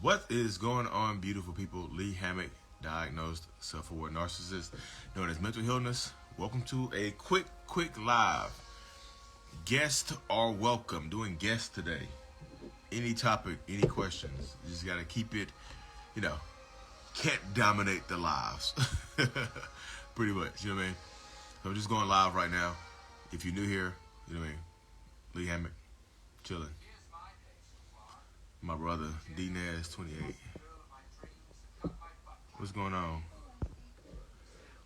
What is going on, beautiful people? Lee Hammock, diagnosed self-aware narcissist, known as mental illness. Welcome to a quick live. Guests are welcome. Doing guests today. Any topic, any questions. You just gotta keep it, can't dominate the lives. Pretty much, you know what I mean? So I'm just going live right now. If you're new here, you know what I mean? Lee Hammock, chilling. My brother, D-Naz, 28. What's going on?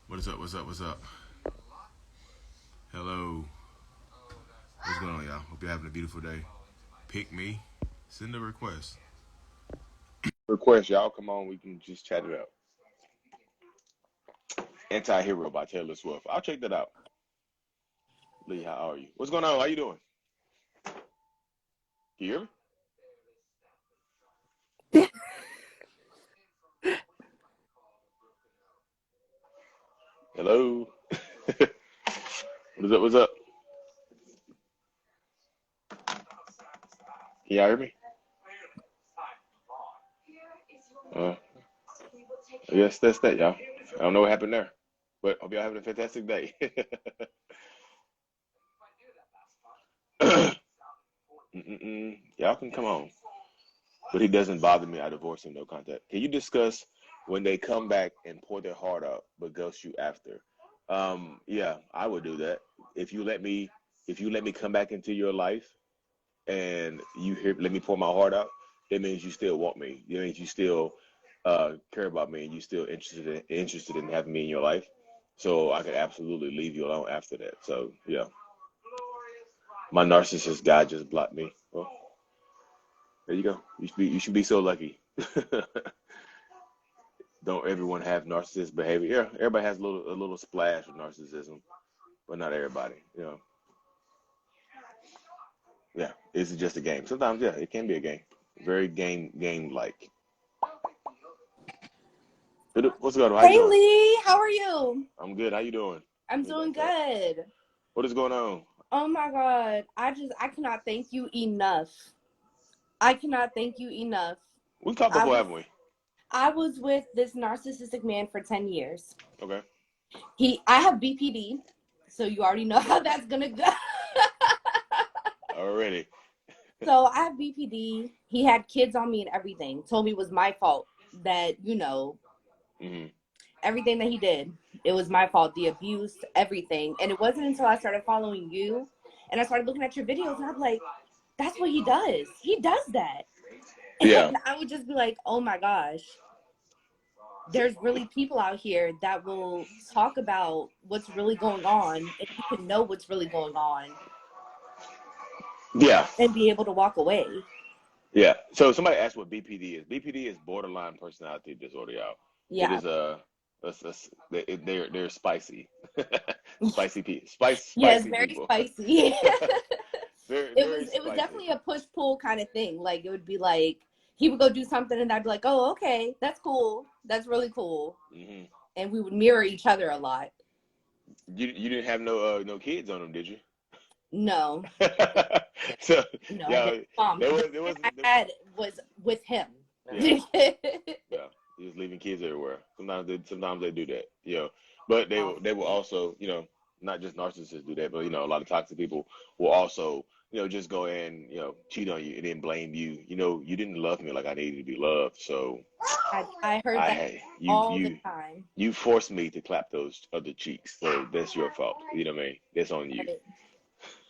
What is up? What's up? Hello. What's going on, y'all? Hope you're having a beautiful day. Pick me. Send a request. Request, y'all. Come on, we can just chat it out. Anti-Hero by Taylor Swift. I'll check that out. Lee, how are you? What's going on? How you doing? Can you hear me? Hello. What's up? Can y'all hear me? Yes, that's that, y'all. I don't know what happened there, but hope y'all having a fantastic day. Y'all can come on. But he doesn't bother me. I divorce him, no contact. Can you discuss when they come back and pour their heart out but ghost you after? Yeah, I would do that. If you let me come back into your life and let me pour my heart out, that means you still want me. It means you still care about me and you still interested in having me in your life. So I could absolutely leave you alone after that. So yeah. My narcissist guy just blocked me. Well, there you go. You should be so lucky. Don't everyone have narcissist behavior? Yeah, everybody has a little splash of narcissism, but not everybody. Yeah, it's just a game. Sometimes, yeah, it can be a game. Very game-like. What's going on? How you Hey doing? Lee, how are you? I'm good. How you doing? I'm doing good. What is going on? Oh my God. I cannot thank you enough. I cannot thank you enough. We've talked before, haven't we? I was with this narcissistic man for 10 years. Okay. I have BPD, so you already know how that's gonna go. Already. So I have BPD. He had kids on me and everything. Told me it was my fault that, everything that he did. It was my fault, the abuse, everything. And it wasn't until I started following you and I started looking at your videos and I'm like, that's what he does. He does that. Yeah. And I would just be like, oh my gosh, there's really people out here that will talk about what's really going on and you can know what's really going on. Yeah. And be able to walk away. Yeah. So somebody asked what BPD is. BPD is borderline personality disorder, y'all. Yeah. It is they're spicy. Spicy people. Spicy yes, very people. Spicy. It was definitely a push-pull kind of thing. Like it would be like he would go do something and I'd be like, oh, okay, that's cool. That's really cool. Mm-hmm. And we would mirror each other a lot. You didn't have no kids on them, did you? No. So no, yeah, I had was with him. Yeah. Yeah. He was leaving kids everywhere. Sometimes they do that. But they will also, not just narcissists do that, but a lot of toxic people will also, just go and cheat on you and then blame you. You didn't love me like I needed to be loved, so I heard that all the time. You forced me to clap those other cheeks, so that's your fault. You know what I mean? That's on you.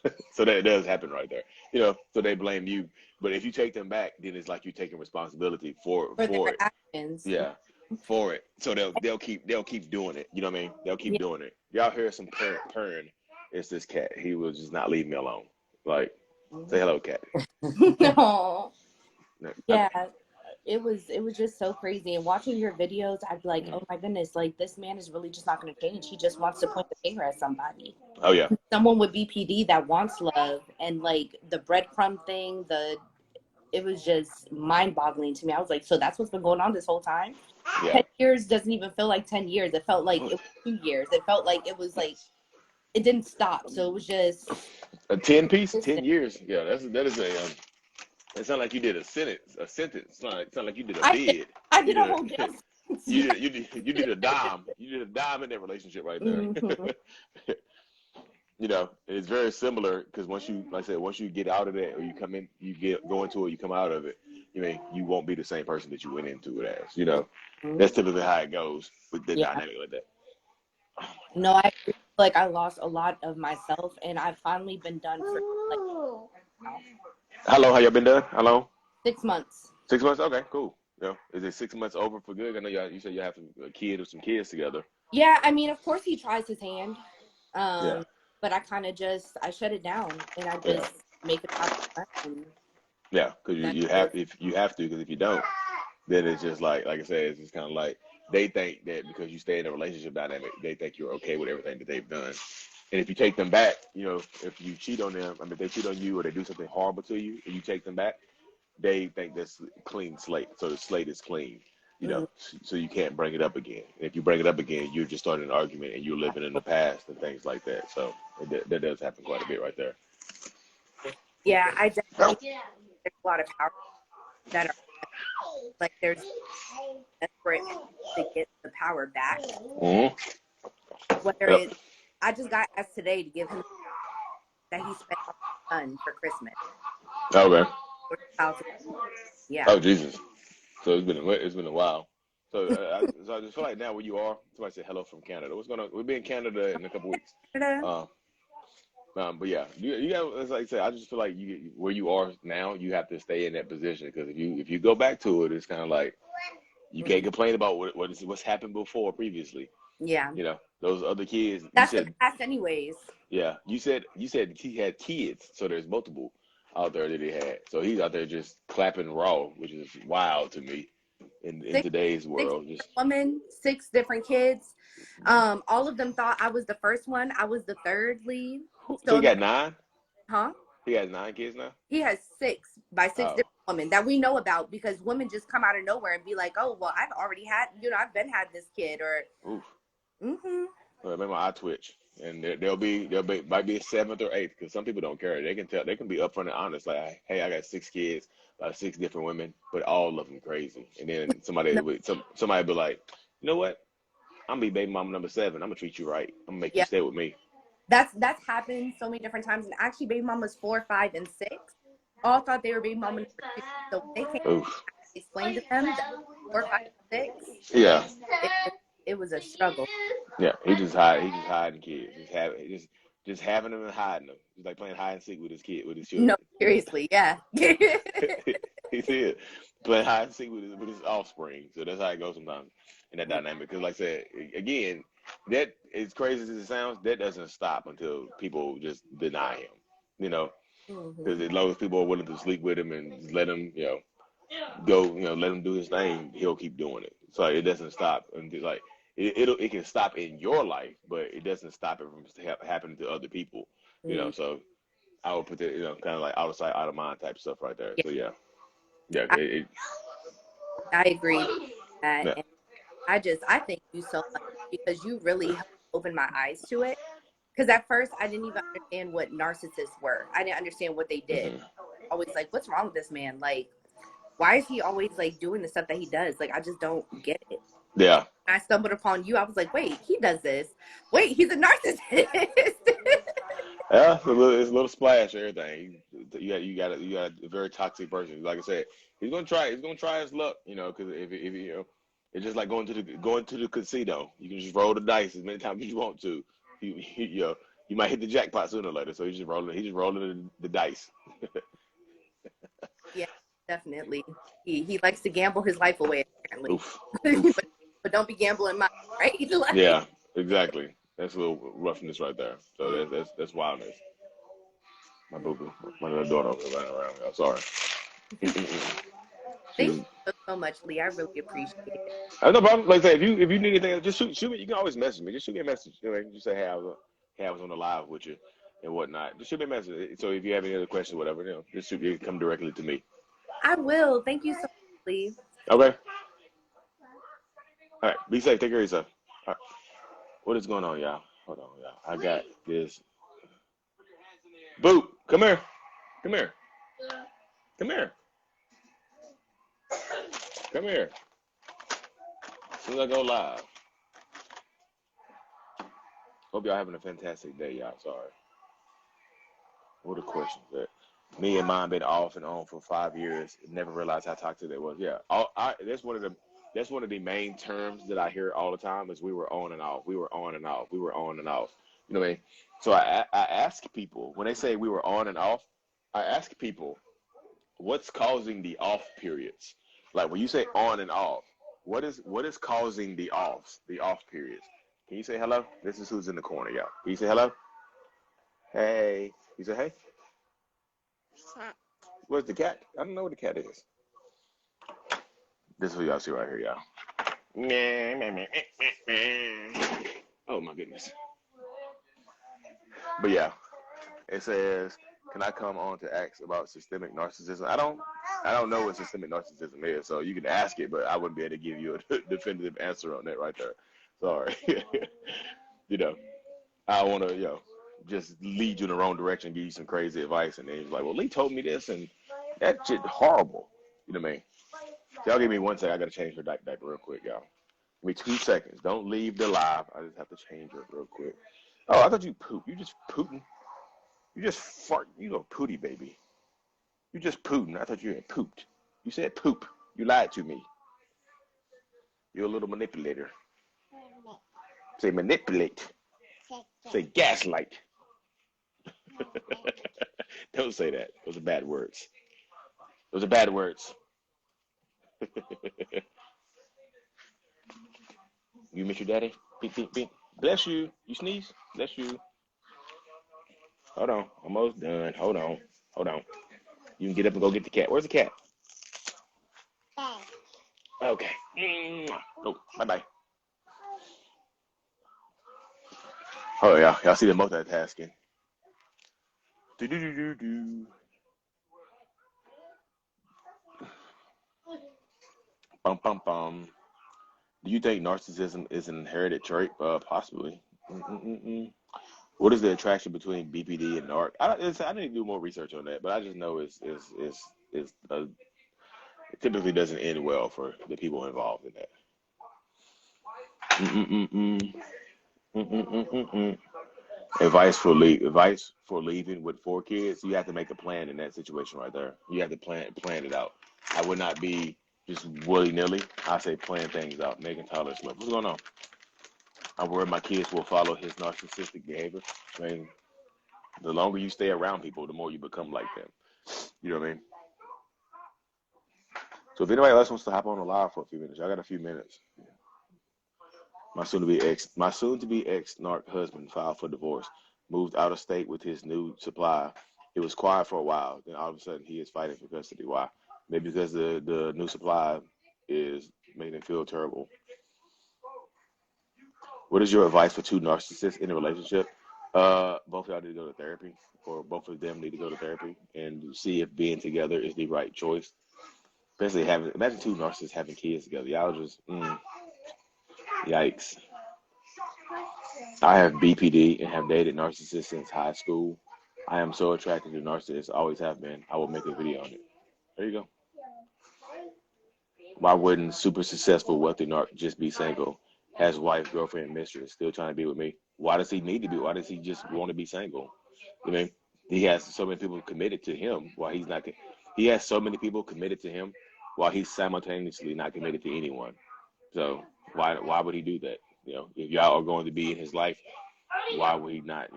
Right. So that does happen right there. So they blame you. But if you take them back, then it's like you're taking responsibility for their it. Actions. Yeah, for it. So they'll keep doing it. You know what I mean? They'll keep doing it. Y'all hear some purring. It's this cat. He will just not leave me alone. Like, say hello, cat. No. Yeah. It was just so crazy. And watching your videos, I'd be like, oh my goodness, like this man is really just not going to change. He just wants to point the finger at somebody. Oh yeah. Someone with BPD that wants love and like the breadcrumb thing, it was just mind-boggling to me. I was like, so that's what's been going on this whole time? Yeah. 10 years doesn't even feel like 10 years. It felt like it was 2 years. It felt like it was like, it didn't stop. So it was just a 10 piece, 10 years. Yeah, It sounded like you did a sentence. A sentence. It sounded like you did a I bid. did a whole death sentence. You did a dime. You did a dime in that relationship right there. Mm-hmm. You know, it's very similar because once you, like I said, once you get out of that, or you come in, go into it, you come out of it. You won't be the same person that you went into it as. You know, that's typically how it goes with the dynamic like that. No, I feel like I lost a lot of myself, and I've finally been done for like How long have y'all been done? How long? 6 months. 6 months. Okay, cool. You know, is it 6 months over for good? I know you said you have a kid or some kids together. Yeah, I mean, of course he tries his hand, Yeah. but I kind of I shut it down, and I just make it out. Yeah, because you have to, because if you don't, then it's just like I said, it's just kind of like they think that because you stay in a relationship dynamic, they think you're okay with everything that they've done. And if you take them back, you know, if you cheat on them, I mean, if they cheat on you or they do something horrible to you and you take them back, they think that's a clean slate. So the slate is clean, you know, so you can't bring it up again. And if you bring it up again, you're just starting an argument and you're living in the past and things like that. So that does happen quite a bit right there. Yeah, I definitely there's a lot of power that are like there's desperate to get the power back. Whether it's I just got asked today to give him that he spent on his son for Christmas. Okay. Yeah. Oh Jesus. So it's been a while. So I just feel like now where you are, somebody said hello from Canada. What's going on? We'll be in Canada in a couple weeks. But yeah, you got, as I said, I just feel like where you are now, you have to stay in that position because if you go back to it, it's kind of like you can't complain about what's happened before previously. Yeah. You know, those other kids. That's the past, anyways. Yeah, you said he had kids, so there's multiple out there that he had. So he's out there just clapping raw, which is wild to me in today's world. Six women, 6 different kids. All of them thought I was the first one. I was the third lead. So he got 9? Huh? He has 9 kids now? He has 6 by 6 different women that we know about because women just come out of nowhere and be like, oh, well, I've already had, I've been had this kid or. Oof. Well, remember, I twitch. And there'll be might be a 7th or 8th because some people don't care. They can tell. They can be upfront and honest. Like, hey, I got 6 kids by 6 different women, but all of them crazy. And then somebody be like, you know what? I'm gonna be baby mama number 7. I'm gonna treat you right. I'm gonna make you stay with me. That's happened so many different times. And actually, baby mamas 4, 5, and 6 all thought they were baby mama number 2. So they can't explain to them that 4, 5, 6. Yeah. It was a struggle. Yeah, he just hiding kids. Just having them and hiding them. He's like playing hide and seek with his children. No, seriously, yeah. He said playing hide and seek with his offspring. So that's how it goes sometimes in that dynamic. Because like I said, again, that as crazy as it sounds, that doesn't stop until people just deny him. You know, because as long as people are willing to sleep with him and just let him, go, let him do his thing, he'll keep doing it. So it doesn't stop until like. It can stop in your life, but it doesn't stop it from happening to other people. So I would put that, kind of like out of sight, out of mind type stuff right there. So yeah. I agree with that. And I thank you so much because you really helped open my eyes to it. Because at first I didn't even understand what narcissists were. I didn't understand what they did. Always like, what's wrong with this man? Like, why is he always like doing the stuff that he does? Like, I just don't get it. Yeah. I stumbled upon you. I was like, wait, he does this. Wait, he's a narcissist. Yeah, it's a little splash of everything. You got a very toxic person. Like I said, he's gonna try his luck. Because if it's just like going to the casino. You can just roll the dice as many times as you want to. You might hit the jackpot sooner or later. So he's just rolling the dice. Yeah, definitely. He likes to gamble his life away apparently. Oof. But don't be gambling mine, right? Like, yeah, exactly. That's a little roughness right there. So that's wildness. My boo-boo, my little daughter running around. I'm sorry. Thank you so much, Lee. I really appreciate it. No problem. Like I say, if you need anything, just shoot me. You can always message me. Just shoot me a message. Just say, hey, I was on the live with you and whatnot. Just shoot me a message. So if you have any other questions, whatever, just shoot me. Come directly to me. I will. Thank you so much, Lee. Okay. All right. Be safe. Take care of yourself. All right. What is going on, y'all? Hold on, y'all. I got this. Boo, come here. Come here. Come here. Come here. As soon as I go live. Hope y'all having a fantastic day, y'all. Sorry. What a question that me and mine been off and on for 5 years. Never realized how toxic that was. Yeah, that's one of the main terms that I hear all the time is we were on and off. We were on and off. We were on and off. You know what I mean? So I ask people when they say we were on and off. I ask people what's causing the off periods. Like when you say on and off, what is causing the off periods? Can you say hello? This is who's in the corner, y'all. Can you say hello? Hey. You say hey? Where's the cat? I don't know where the cat is. This is what y'all see right here, y'all. Oh my goodness. But yeah, it says, can I come on to ask about systemic narcissism? I don't know what systemic narcissism is, so you can ask it, but I wouldn't be able to give you a definitive answer on that right there. Sorry. You know, I want to, just lead you in the wrong direction, give you some crazy advice, and then he's like, well, Lee told me this, and that shit horrible. You know what I mean? So y'all give me 1 second. I got to change her diaper real quick, y'all. Give me 2 seconds. Don't leave the live. I just have to change her real quick. Oh, I thought you pooped. You just pooting. You just fart. You go pooty, baby. You just pooting. I thought you had pooped. You said poop. You lied to me. You're a little manipulator. Say manipulate. Say gaslight. Don't say that. Those are bad words. Those are bad words. You miss your daddy? Beep, beep, beep. Bless you. You sneeze? Bless you. Hold on. Almost done. Hold on. You can get up and go get the cat. Where's the cat? Okay. Oh, bye-bye. Oh, yeah. Y'all see the multitasking. Do. Bum. Do you think narcissism is an inherited trait? Possibly. What is the attraction between BPD and NARC? I need to do more research on that, but I just know it typically doesn't end well for the people involved in that. Advice for leaving with 4 kids. You have to make a plan in that situation right there. You have to plan it out. I would not be just willy-nilly. I say plan things out. Megan Tyler Smith. What's going on? I'm worried my kids will follow his narcissistic behavior. I mean, the longer you stay around people, the more you become like them. You know what I mean? So if anybody else wants to hop on the live for a few minutes, I got a few minutes. My soon-to-be ex-narc husband filed for divorce, moved out of state with his new supply. It was quiet for a while. Then all of a sudden, he is fighting for custody. Why? Maybe because the new supply is making him feel terrible. What is your advice for 2 narcissists in a relationship? Both of y'all need to go to therapy, or both of them need to go to therapy and see if being together is the right choice. Especially imagine 2 narcissists having kids together. Y'all just, yikes. I have BPD and have dated narcissists since high school. I am so attracted to narcissists, always have been. I will make a video on it. There you go. Why wouldn't super successful, wealthy narc just be single? Has wife, girlfriend, mistress, still trying to be with me. Why does he need to be? Why does he just want to be single? I mean, he has so many people committed to him while he's not. He has so many people committed to him while he's simultaneously not committed to anyone. So why would he do that? If y'all are going to be in his life, why would he not?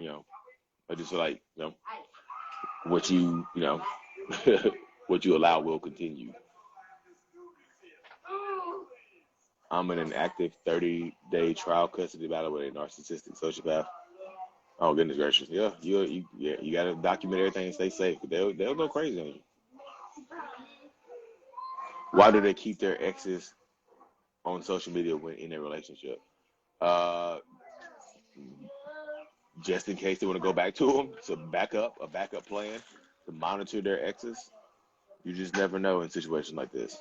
I just feel like what you what you allow will continue. I'm in an active 30-day trial custody battle with a narcissistic sociopath. Oh goodness gracious! Yeah, you gotta document everything and stay safe. They'll go crazy on you. Why do they keep their exes on social media when in a relationship? Just in case they want to go back to them. So a backup plan to monitor their exes. You just never know in situations like this.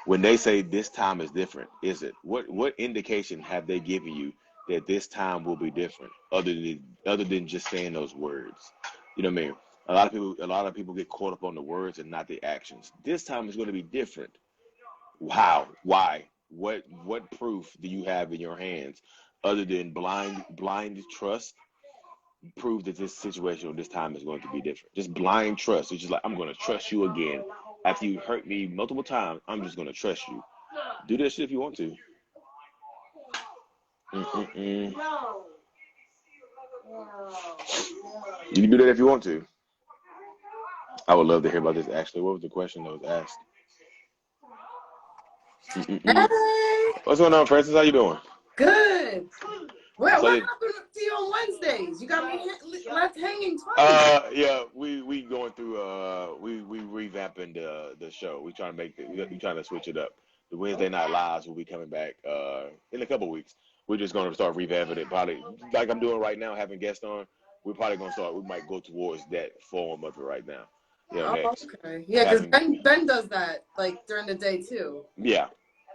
When they say this time is different, is it? What indication have they given you that this time will be different, other than just saying those words? You know what I mean? A lot of people get caught up on the words and not the actions. This time it's going to be different. How? Why? What proof do you have in your hands other than blind trust? Prove that this situation or this time is going to be different. Just blind trust. It's just like, I'm going to trust you again. After you hurt me multiple times, I'm just going to trust you. Do that shit if you want to. Mm-mm-mm. You can do that if you want to. I would love to hear about this, actually. What was the question that was asked? Mm-mm-mm. Hey, What's going on, Francis? How you doing? good. Well, So what you, happened to you on Wednesdays? You got me left hanging twice. yeah, we going through we revamping the show. We trying to we trying to switch it up. The Wednesday night lives will be coming back in a couple weeks. We're just gonna start revamping it, probably like I'm doing right now, having guests on. We're probably gonna start. We might go towards that form of it right now. You know, Oh, next. okay. Yeah, because Having, Ben does that like during the day too. yeah,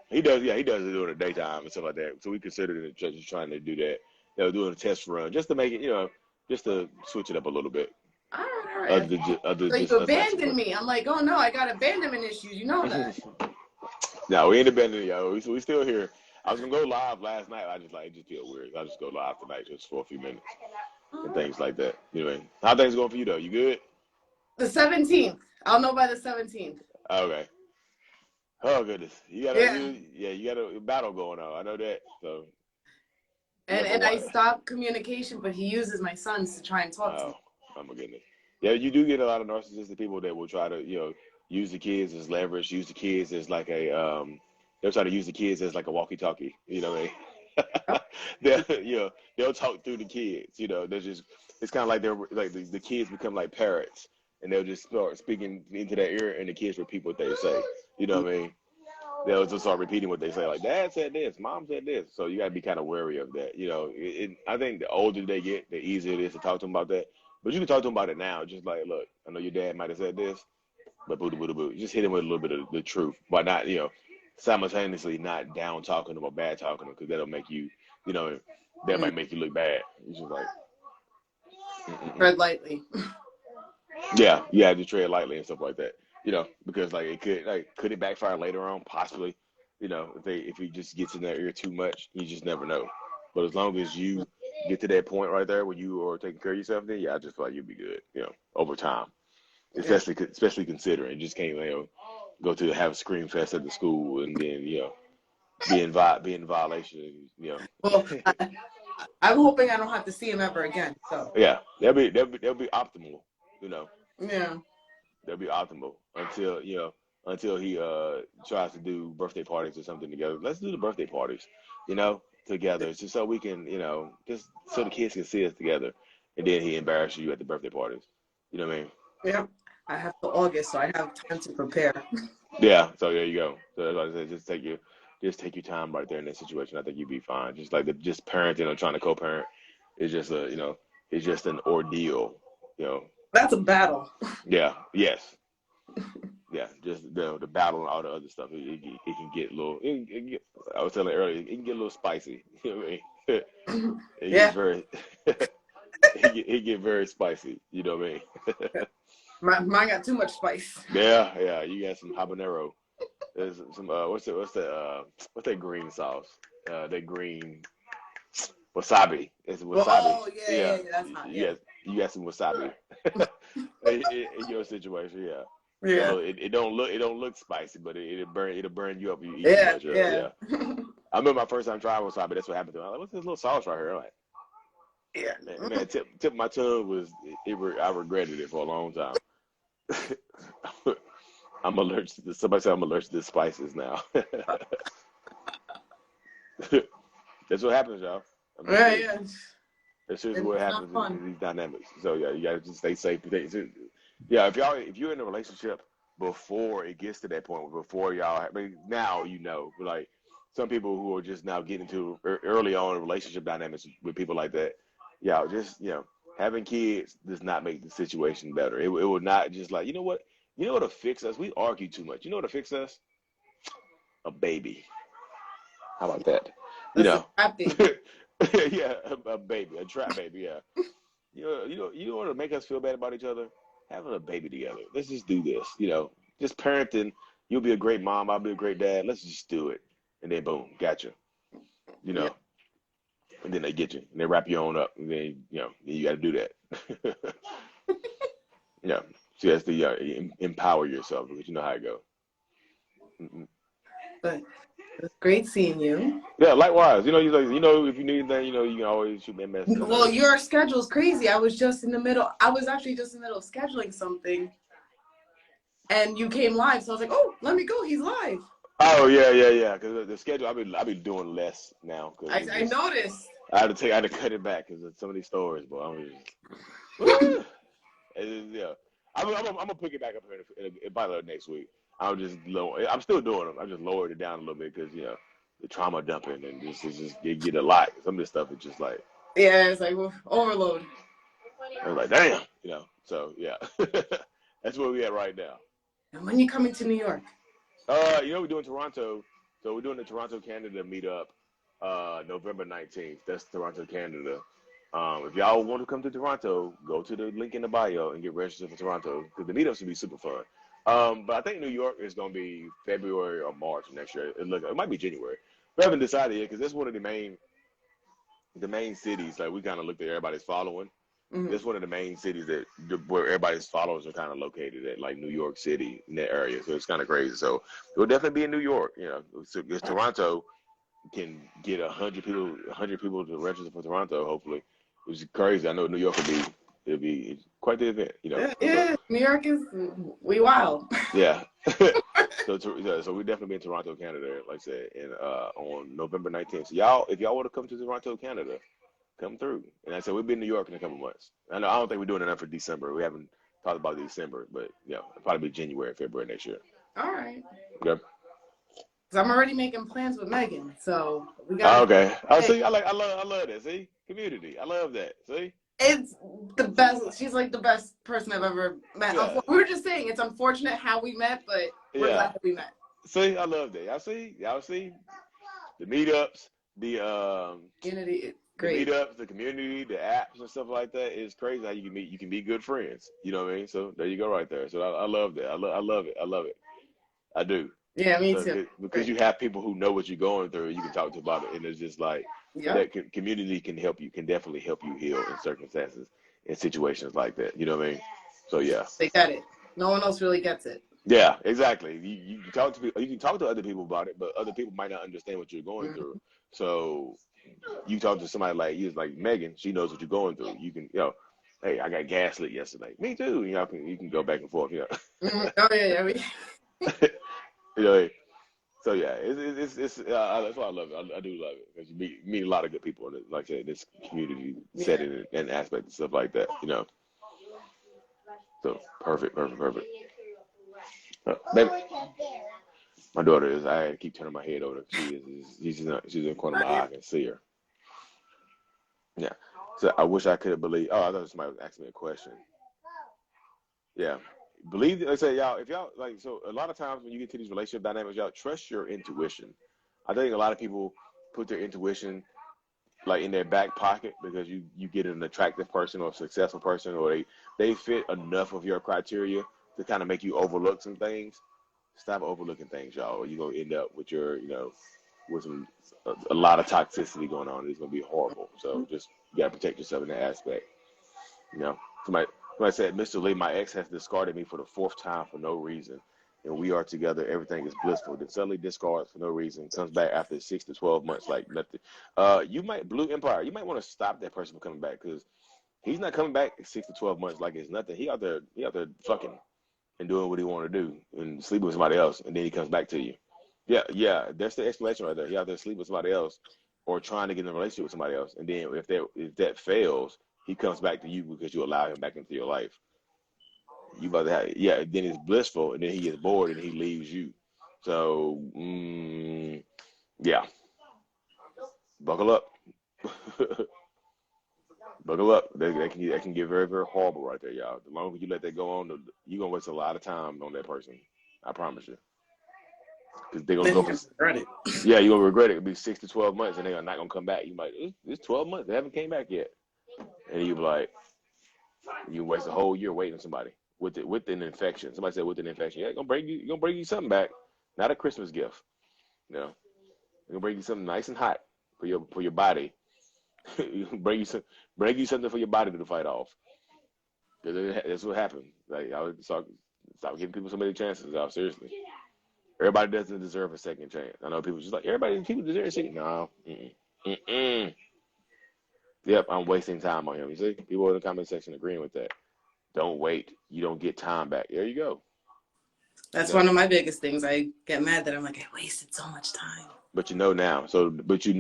he does. Yeah, he does it during the daytime and stuff like that. So we considered it just trying to do that. You know, doing a test run just to make it, just to switch it up a little bit. All right. Other So you just us abandoned me. I'm like, oh no, I got abandonment issues. You know that. No, we ain't abandoned, yo. We still here. I was gonna go live last night. I just it just feel weird. I'll just go live tonight just for a few minutes and things like that. Anyway, how things going for you though? You good? The 17th. I'll know by the 17th. Okay. Oh goodness, you got a battle going on. I know that. So. And I stopped communication, but he uses my sons to try and talk to me. Oh my goodness. Yeah, you do get a lot of narcissistic people that will try to, use the kids as leverage, use the kids as like they'll try to use the kids as like a walkie-talkie. You know what I mean? They'll talk through the kids. They're just, it's kind of like they're like the kids become like parrots, and they'll just start speaking into their ear, and the kids repeat what they say. You know what I mean? They'll just start repeating what they say, like Dad said this, Mom said this. So you got to be kind of wary of that. I think the older they get, the easier it is to talk to them about that. But you can talk to them about it now. Just like, look, I know your dad might have said this, but boo boo boo. Just hit him with a little bit of the truth, but not, simultaneously not down talking them or bad talking them, because that'll make you, that might make you look bad. It's just like Tread lightly. Yeah, you have to tread lightly and stuff like that. Because like could it backfire later on? Possibly. If he just gets in their ear too much, you just never know. But as long as you get to that point right there where you are taking care of yourself, then I just feel like you'll be good. Over time, especially considering you just can't go to have a scream fest at the school and then be in violation. Well, I'm hoping I don't have to see him ever again. So yeah, they'll be optimal. Yeah. They'll be optimal until he tries to do birthday parties or something together. Let's do the birthday parties, together, just so we can, just so the kids can see us together, and then he embarrasses you at the birthday parties. You know what I mean? Yeah. I have till August, so I have time to prepare. Yeah. So there you go. So that's why I said, just take your time right there in that situation. I think you'd be fine. Just like just parenting or trying to co-parent is just it's just an ordeal. That's a battle. Yeah. Yes. Yeah. just the battle and all the other stuff. It can get a little. I was telling earlier, it can get a little spicy. You know what I mean? It gets very. it get very spicy. You know what I mean? Mine got too much spice. Yeah. You got some habanero. There's some what's that green sauce? That green wasabi. It's wasabi. Oh yeah, that's hot. Yeah. You got some wasabi in your situation. Yeah. Yeah. It don't look spicy, but it'll burn you up. You eat Yeah, too much. yeah. I remember my first time trying wasabi. That's what happened to me. I'm like, what's this little sauce right here? I'm like, Yeah. man, tip of my tongue was. I regretted it for a long time. I'm allergic to. Somebody said I'm allergic to spices now. That's what happens, y'all. Yeah. That's seriously what happens in these dynamics. So yeah, you gotta just stay safe. Yeah, if you're in a relationship before it gets to that point, before y'all, now but like some people who are just now getting into early on relationship dynamics with people like that, just having kids does not make the situation better. It will not just like what'll fix us? We argue too much. You know what'll fix us? A baby. How about that? Yeah, a baby, a trap baby. Yeah. You know what'll make us feel bad about each other? having a baby together. Let's just do this. You know, just parenting. You'll be a great mom. I'll be a great dad. Let's just do it. And then boom, gotcha. You know, and then they get you and they wrap you on up. And then, you know, you got to do that. Yeah. So that's the empower yourself because you know how it goes. But it's great seeing you. Yeah, likewise. You know, if you need anything, you know, you can always shoot me a message. Well, your schedule's crazy. I was just in the middle. I was actually just in the middle of scheduling something, and you came live. So I was like, "Oh, let me go. He's live." Oh yeah. Because the schedule, I've been doing less now. Cause I noticed. I had to cut it back because of some of these stories, but I'm just, yeah. I'm gonna pick it back up here by the next week. I'm still doing them. I just lowered it down a little bit because you know the trauma dumping and just get a lot. Some of this stuff is just like it's like overload. I was like, damn, you know. So yeah, that's where we at right now. And when you coming to New York? You know we're doing Toronto, so we're doing the Toronto, Canada meetup, November 19th. That's Toronto, Canada. If y'all want to come to Toronto, go to the link in the bio and get registered for Toronto because the meetups will be super fun. But I think New York is going to be February or March next year. It might be January. We haven't decided yet because that's one of the main cities. Like we kind of looked at everybody's following. Mm-hmm. That's one of the main cities where everybody's followers are kind of located at, like New York City in that area. So it's kind of crazy. So we'll definitely be in New York. You know, so Toronto can get 100 people to register for Toronto. Hopefully, which is crazy. I know New York it'll be quite the event. You know. Yeah. New York is we wild. Yeah. So we definitely be in Toronto, Canada, like I said, and on November 19th. So if y'all want to come to Toronto, Canada, come through. And I said we'll be in New York in a couple months. I don't think we're doing enough for December. We haven't talked about December, but it'll probably be January, February next year. All right. Yep. Because I'm already making plans with Megan, so we got. Okay. Oh, see, I love that. See, community. I love that. See. It's the best. She's like the best person I've ever met. Yeah. We were just saying it's unfortunate how we met, but we're glad that we met. See, I love that. Y'all see the meetups, the community, great. The meetups, the community, the apps and stuff like that is crazy how you can meet. You can be good friends. You know what I mean? So there you go, right there. So I love that. I love it. I do. Yeah, me too. Because you have people who know what you're going through, you can talk to about it, and it's just like that community can help you, can definitely help you heal in circumstances, in situations like that. You know what I mean? So yeah, they get it. No one else really gets it. Yeah, exactly. You talk to people, you can talk to other people about it, but other people might not understand what you're going through. So you talk to somebody like Megan, she knows what you're going through. You can, hey, I got gaslit yesterday. Me too. You can go back and forth. Oh yeah. So yeah, it's that's why I love it. I do love it because you meet a lot of good people in it, like I said, this community setting and aspect and stuff like that. So perfect. Baby, my daughter is. I keep turning my head over. She's in the corner of my eye. I can see her. Yeah. So I wish I could believe. Oh, I thought somebody was asking me a question. Yeah. Believe it. Like I say, y'all, if y'all so a lot of times when you get to these relationship dynamics, y'all trust your intuition. I think a lot of people put their intuition in their back pocket because you get an attractive person or a successful person, or they fit enough of your criteria to kind of make you overlook some things. Stop overlooking things, y'all, or you're gonna end up with with a lot of toxicity going on. It's gonna be horrible. So just you gotta protect yourself in that aspect. Somebody said, Mr. Lee, my ex has discarded me for the 4th time for no reason, and we are together. Everything is blissful. Then suddenly discards for no reason, comes back after 6 to 12 months like nothing. Blue Empire, you might want to stop that person from coming back because he's not coming back 6 to 12 months like it's nothing. He out there fucking and doing what he want to do and sleeping with somebody else, and then he comes back to you. Yeah, that's the explanation right there. He out there sleeping with somebody else or trying to get in a relationship with somebody else, and then if that fails, he comes back to you because you allow him back into your life. You about to have, then it's blissful, and then he gets bored and he leaves you. So, yeah. Buckle up. Buckle up. That can get very, very horrible right there, y'all. The longer you let that go on, you're going to waste a lot of time on that person. I promise you. Because they're going to go for regret it. Yeah, you're going to regret it. It'll be 6 to 12 months, and they're not going to come back. You might, it's 12 months. They haven't came back yet. And you be like, you waste a whole year waiting on somebody. with an infection. Somebody said with an infection. Yeah, gonna bring you something back. Not a Christmas gift. You know, gonna bring you something nice and hot for your body. bring you something for your body to fight off. That's what happened. Like I would stop giving people so many chances out. Seriously, everybody doesn't deserve a second chance. I know people just like people deserve a second. No, Yep, I'm wasting time on him. You see, people in the comment section agreeing with that. Don't wait. You don't get time back. There you go. That's one of my biggest things. I get mad that I'm like, I wasted so much time. But you know now. So this is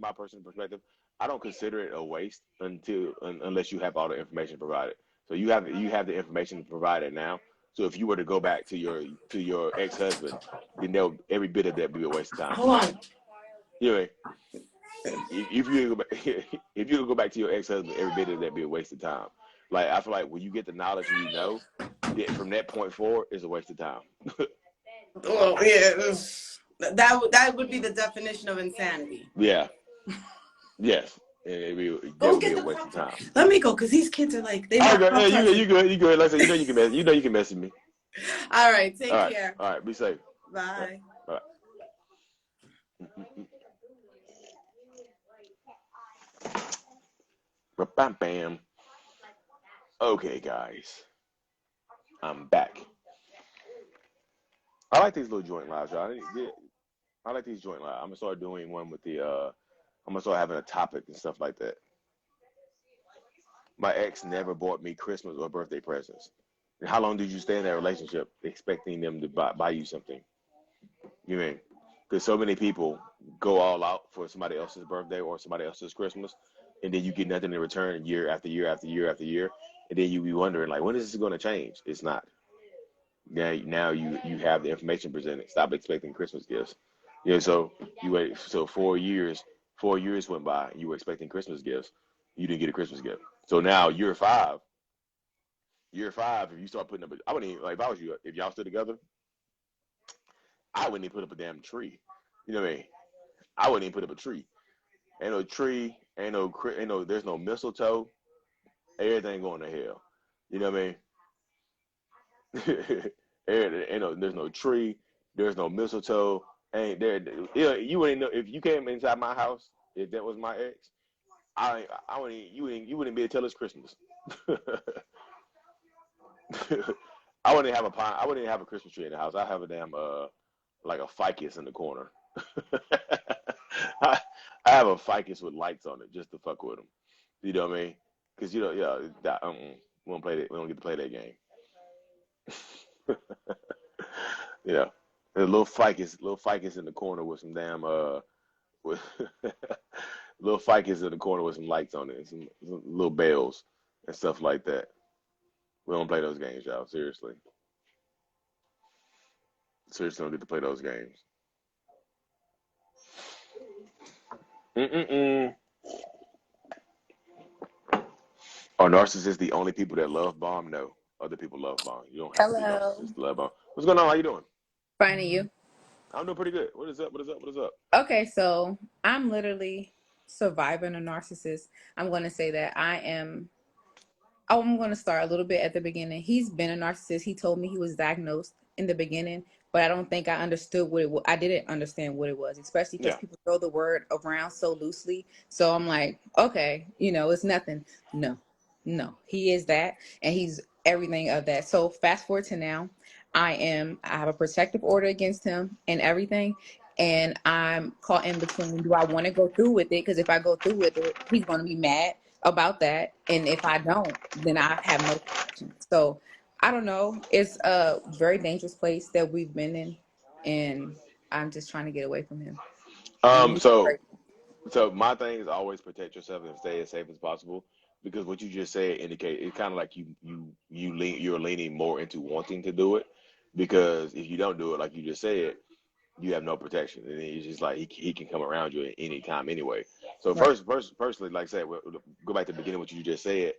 my personal perspective. I don't consider it a waste unless you have all the information provided. So you have the information provided now. So if you were to go back to your ex-husband, then every bit of that would be a waste of time. Hold on. Anyway, if you go back to your ex-husband, every bit of that would be a waste of time. Like I feel like when you get the knowledge you know, from that point forward is a waste of time. Well, yeah, that would be the definition of insanity. Yeah. Yes. That would be a waste of time. Let me go, because these kids are like, they you good. Like I said, you can mess with me. All right, take care. All right, be safe. Bye. Bye. Bam, bam. Okay, guys. I'm back. I like these little joint lives, y'all. I like these joint lives. I'm gonna start doing one with I'm gonna start having a topic and stuff like that. My ex never bought me Christmas or birthday presents. And how long did you stay in that relationship expecting them to buy you something? You mean? Because so many people go all out for somebody else's birthday or somebody else's Christmas, and then you get nothing in return year after year after year after year, and then you be wondering, like, when is this going to change? It's not. Now you have the information presented. Stop expecting Christmas gifts. Yeah, so you wait. So 4 years went by. You were expecting Christmas gifts. You didn't get a Christmas gift. So now year five, if you start putting up, I wouldn't even, like, if I was you, if y'all still together, I wouldn't even put up a damn tree. You know what I mean? I wouldn't even put up a tree. Ain't no tree. Ain't no. There's no mistletoe. Everything going to hell. You know what I mean? There's no tree. There's no mistletoe. Ain't there? You wouldn't know if you came inside my house. If that was my ex, I wouldn't. You wouldn't be able to tell it's Christmas. I wouldn't have a pine. I wouldn't have a Christmas tree in the house. I have a damn like a ficus in the corner. I have a ficus with lights on it just to fuck with them. You know what I mean? Because we don't play that. We don't get to play that game. Yeah, there's a little ficus in the corner with some damn with little ficus in the corner with some lights on it, and some little bells and stuff like that. We don't play those games, y'all. Seriously, don't get to play those games. Are narcissists the only people that love bomb? No, other people love bomb. You don't have to be narcissist to love bomb. What's going on? How you doing? Fine, and you? I'm doing pretty good. What is up? Okay, so I'm literally surviving a narcissist. I'm going to say that I'm going to start a little bit at the beginning. He's been a narcissist. He told me he was diagnosed in the beginning, but I don't think I understood what it was. I didn't understand what it was, especially because people throw the word around so loosely. So I'm like, okay, it's nothing. No, he is that, and he's everything of that. So fast forward to now, I have a protective order against him and everything, and I'm caught in between. Do I want to go through with it? Because if I go through with it, he's going to be mad about that, and if I don't, then I have no protection. So I don't know. It's a very dangerous place that we've been in, and I'm just trying to get away from him. So my thing is always protect yourself and stay as safe as possible, because what you just said indicate it's kind of like you're leaning more into wanting to do it, because if you don't do it, like you just said, you have no protection, and it's just like he can come around you at any time anyway. So personally, like I said, go back to the beginning what you just said.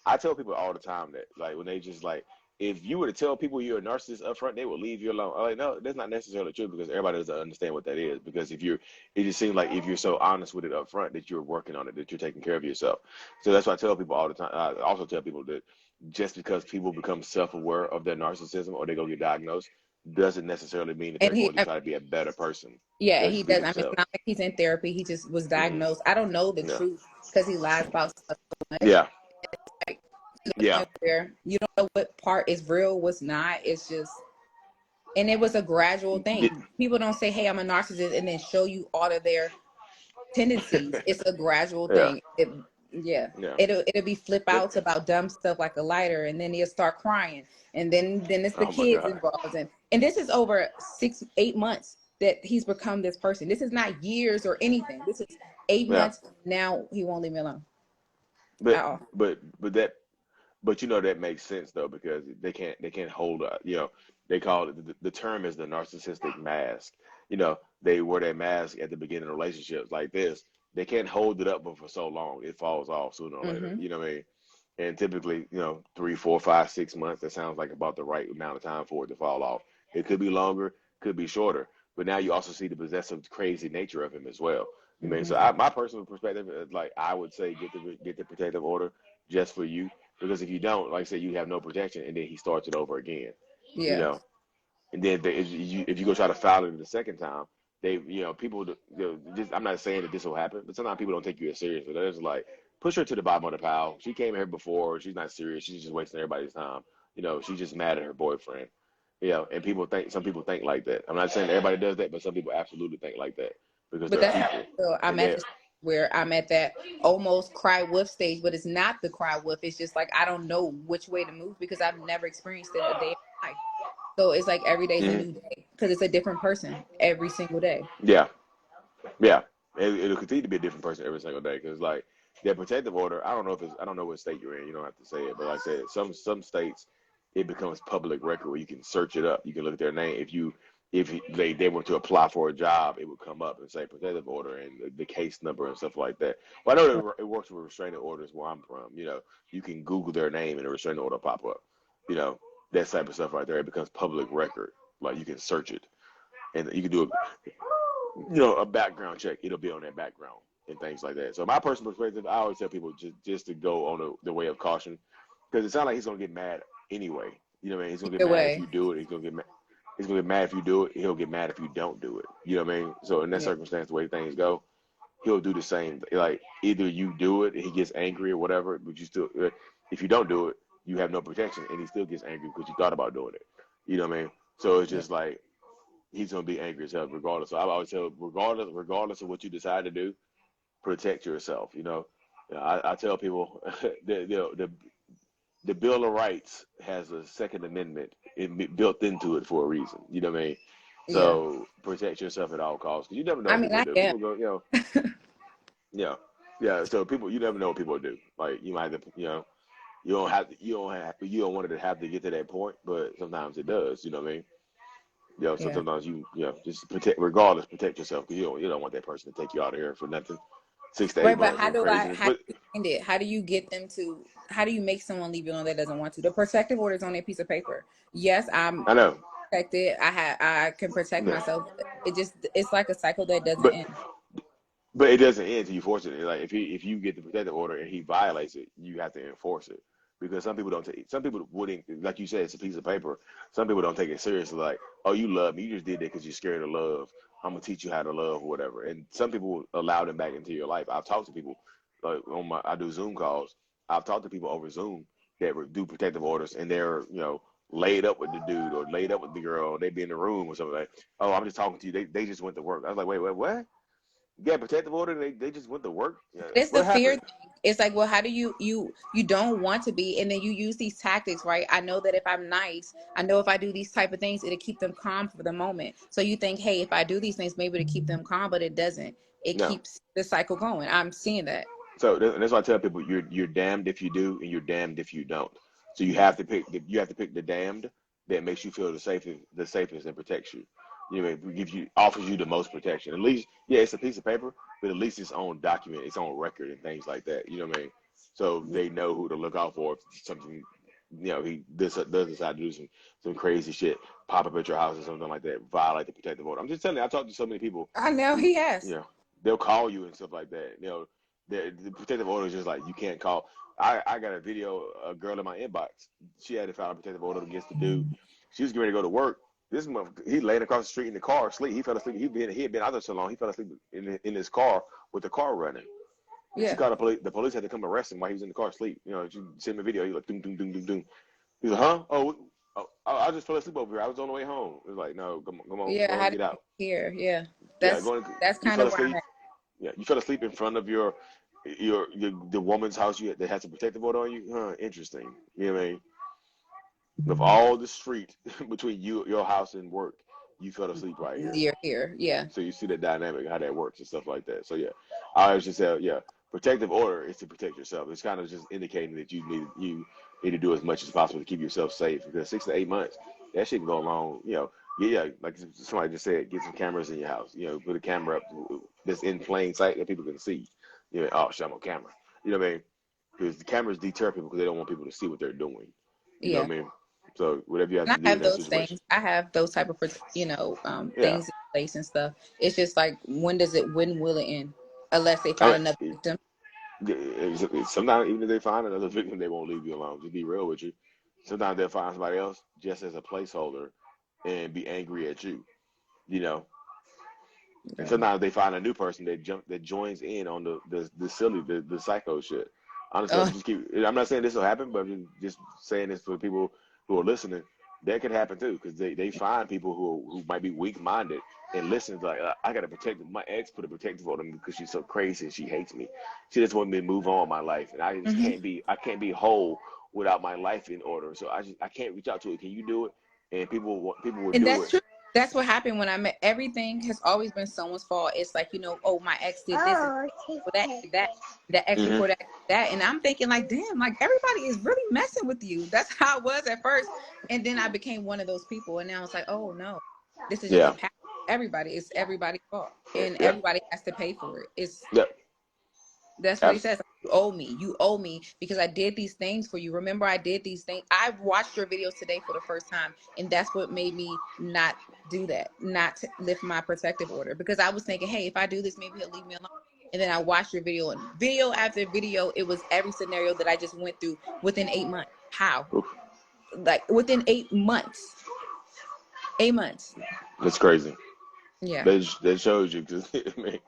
I tell people all the time that, like, when they just like, if you were to tell people you're a narcissist up front, they will leave you alone. I'm like, no, that's not necessarily true, because everybody doesn't understand what that is. Because it just seems like if you're so honest with it up front that you're working on it, that you're taking care of yourself. So that's why I tell people all the time. I also tell people that just because people become self-aware of their narcissism or they go get diagnosed doesn't necessarily mean that And they're he, going to try to be a better person. yeah, They'll he just be does. I mean, it's themselves. not like he's in therapy. He just was Hmm. diagnosed. I don't know the Yeah. truth because he lies about stuff so much. Yeah. Like, to the Yeah. point where you don't know what part is real, what's not. It's just, and it was a gradual thing. People don't say, "Hey, I'm a narcissist," and then show you all of their tendencies. It's a gradual Yeah. thing. Yeah, Yeah. it'll be flip But outs about dumb stuff like a lighter, and then he'll start crying, and then it's the oh my kids God. involved, and this is over 6-8 months that he's become this person. This is not years or anything. This is 8 Yeah. months. Now he won't leave me alone But at all. that but you know that makes sense though because they can't hold you know they call it the term is the narcissistic mask. You know they wear that mask at the beginning of relationships like this. They can't hold it up for so long. It falls off sooner or later. Mm-hmm. You know what I mean? And typically, you know, 3, 4, 5, 6 months. That sounds like about the right amount of time for it to fall off. It could be longer, could be shorter. But now you also see the possessive, crazy nature of him as well. You know, so Mm-hmm. my personal perspective is like I would say get the protective order just for you because if you don't, like I said, you have no protection, and then he starts it over again. You Yeah. know, and then if you go try to file it the second time, they people just I'm not saying that this will happen, but sometimes people don't take you as serious. But they're just like push her to the bottom of the pile. She came here before. She's not serious. She's just wasting everybody's time. You know, she's just mad at her boyfriend. You know, and some people think like that. I'm not saying everybody does that, but some people absolutely think like that because But they're that's how people I feel. I'm and at they're this where I'm at that almost cry wolf stage, but it's not the cry wolf. It's just like I don't know which way to move because I've never experienced it a day in my life. So it's like every day is a mhm. new day because it's a different person every single day. Yeah, yeah. It'll continue to be a different person every single day because like their protective order. I don't know what state you're in. You don't have to say it, but like I said, some states it becomes public record where you can search it up. You can look at their name. If they were to apply for a job, it would come up and say protective order and the case number and stuff like that. Well, I know that it works with restraining orders where I'm from. You know, you can Google their name and a restraining order pop up. You know, that type of stuff right there. It becomes public record. Like you can search it and you can do a background check. It'll be on that background and things like that. So my personal perspective, I always tell people just to go on the way of caution because it sounds like he's gonna get mad anyway. You know what I mean? He's gonna get Either mad if way. you do it. He's gonna get mad if you do it. He'll get mad if you don't do it. You know what I mean? So in that Yeah. circumstance, the way things go, he'll do the same. Like either you do it and he gets angry or whatever, but you still, if you don't do it, you have no protection, and he still gets angry because you thought about doing it. You know what I mean? So it's Yeah. just like he's gonna be angry as hell regardless. So I always tell regardless of what you decide to do, protect yourself. I tell people the Bill of Rights has a Second Amendment built into it for a reason. You know what I mean? Yeah. So protect yourself at all costs because you never know I what mean, people I do. am. People go, yeah, yeah. So you never know what people do. Like you might, you don't want it to have to get to that point, but sometimes it does. You know what I mean? So Yeah. sometimes just protect yourself because you don't want that person to take you out of here for nothing. 6 to 8 Right, but months of craziness. how do But you end it? How do you get them to, how do you make someone leave you alone that doesn't want to? The protective order is on a piece of paper. Yes, I'm I know, protected. I can protect yeah. myself. It's like a cycle that doesn't But end. But it doesn't end until you force it. Like if you get the protective order and he violates it, you have to enforce it. Because some people don't take some people wouldn't like you said, it's a piece of paper. Some people don't take it seriously, like, oh, you love me, you just did that because you're scared of love. I'm gonna teach you how to love or whatever. And some people will allow them back into your life. I've talked to people like I do Zoom calls. I've talked to people over Zoom that do protective orders and they're, laid up with the dude or laid up with the girl, they be in the room or something like, oh, I'm just talking to you. They just went to work. I was like, wait, what? Yeah, protective order. They just went to work. Yeah. It's the What fear happened? thing. It's like, well, how do you don't want to be, and then you use these tactics, right? I know that if I'm nice, I know if I do these type of things, it'll keep them calm for the moment. So you think, hey, if I do these things, maybe to keep them calm, but it doesn't. It No. keeps the cycle going. I'm seeing that. So that's why I tell people you're damned if you do and you're damned if you don't. So you have to pick the damned that makes you feel the safest and protects you. Offers you the most protection. At least, yeah, it's a piece of paper, but at least its own document, its own record, and things like that. You know what I mean? So they know who to look out for if something. He does decide to do some crazy shit, pop up at your house or something like that, violate the protective order. I'm just telling you, I talked to so many people I know who, he has. they'll call you and stuff like that. The protective order is just like you can't call. I got a video, a girl in my inbox. She had to file a protective order against the dude. She was getting ready to go to work. This motherfucker, he laid across the street in the car, asleep. He fell asleep. He had been out there so long. He fell asleep in his car with the car running. Yeah. She called the police. The police had to come arrest him while he was in the car asleep. You know, she sent me a video. He was like, doom, doom, doom, doom, doom. He was like, huh? Oh, I just fell asleep over here. I was on the way home. It was like, no, come on, Yeah, go how and did get out. here? Yeah, Yeah, that's you kind fell of where I'm asleep. at. Yeah, you fell asleep in front of the woman's house that has a protective order on you. Huh? Interesting. You know what I mean? Of all the street between your house and work, you fell asleep right here. You're here, yeah. So you see the dynamic, how that works and stuff like that. So yeah, I always just say, yeah, protective order is to protect yourself. It's kind of just indicating that you need to do as much as possible to keep yourself safe, because 6 to 8 months, that shit can go along. You know, yeah, like somebody just said, get some cameras in your house. You know, put a camera up that's in plain sight that people can see. You know, oh shit, I'm on camera. You know what I mean? Because the cameras deter people because they don't want people to see what they're doing. You know Yeah. what I mean? So whatever you have And to I do in have that those situation. things. I have those type of, Yeah. things in place and stuff. It's just like, when will it end? Unless they find another victim. Sometimes even if they find another victim, they won't leave you alone. Just be real with you. Sometimes they'll find somebody else just as a placeholder and be angry at you. You know. And sometimes they find a new person that joins in on the silly, the psycho shit. Honestly, I'm not saying this will happen, but I'm just saying this for people who are listening. That could happen too, because they find people who might be weak minded and listen like, I gotta protect them. My ex put a protective on me because she's so crazy and she hates me. She just wants me to move on with my life, and I just can't be whole without my life in order. So I can't reach out to it. Can you do it? And people will And do that's it. true. That's what happened when I met. Everything has always been someone's fault. It's like, oh, my ex did this, and that ex Mm-hmm. before that. And I'm thinking like, damn, like everybody is really messing with you. That's how it was at first. And then I became one of those people. And now it's like, oh no, this is just a Yeah. pattern. It's everybody's fault. And Yeah. everybody has to pay for it. Yeah. That's what he says. You owe me because I did these things for you. Remember, I did these things. I watched your videos today for the first time, and that's what made me not do that, not to lift my protective order, because I was thinking, hey, if I do this, maybe he'll leave me alone. And then I watched your video, and video after video, it was every scenario that I just went through within 8 months. How? Oof. Like within 8 months. 8 months. That's crazy. Yeah. That shows you, because I mean,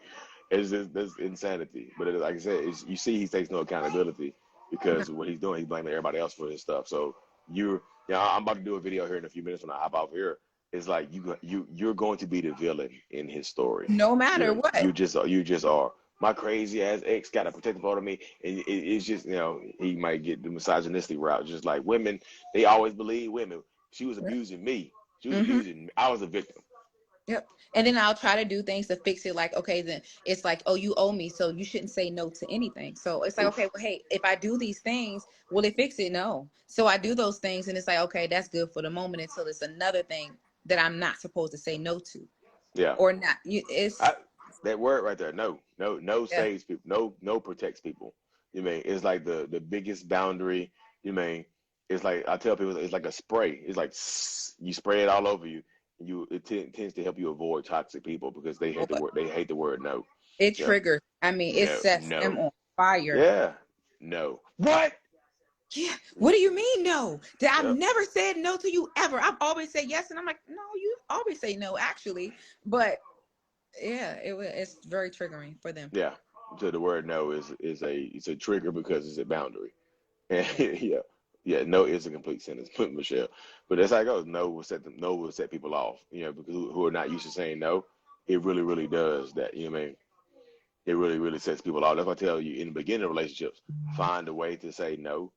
it's just that's insanity. But like I said, you see, he takes no accountability because what he's doing, he's blaming everybody else for his stuff. So I'm about to do a video here in a few minutes when I hop off here. It's like you're going to be the villain in his story. No matter what. You just are. My crazy ass ex got a protective order of me, and it's just he might get the misogynistic route. Just like women, they always believe women. She was abusing me. She was abusing me. I was a victim. Yep. And then I'll try to do things to fix it. Like, okay, then it's like, oh, you owe me, so you shouldn't say no to anything. So it's like, Oof. okay, well, hey, if I do these things, will it fix it? No. So I do those things, and it's like, okay, that's good for the moment until it's another thing that I'm not supposed to say no to. Yeah. Or not. That word right there, no saves people, no protects people. You mean it's like the biggest boundary. You mean it's like I tell people it's like a spray. It's like you spray it all over you. It tends to help you avoid toxic people because they hate the word no. It triggers. I mean, it sets them on fire. Yeah. No. What? Yeah. What do you mean no? I've never said no to you ever. I've always said yes, and I'm like, no, you always say no, actually. But yeah, it's very triggering for them. Yeah. So the word no is a trigger because it's a boundary. And no is a complete sentence, Michelle. But that's how it goes. No will set people off. Because who are not used to saying no, it really, really does that. You know what I mean? It really, really sets people off. That's why I tell you in the beginning of relationships, find a way to say no,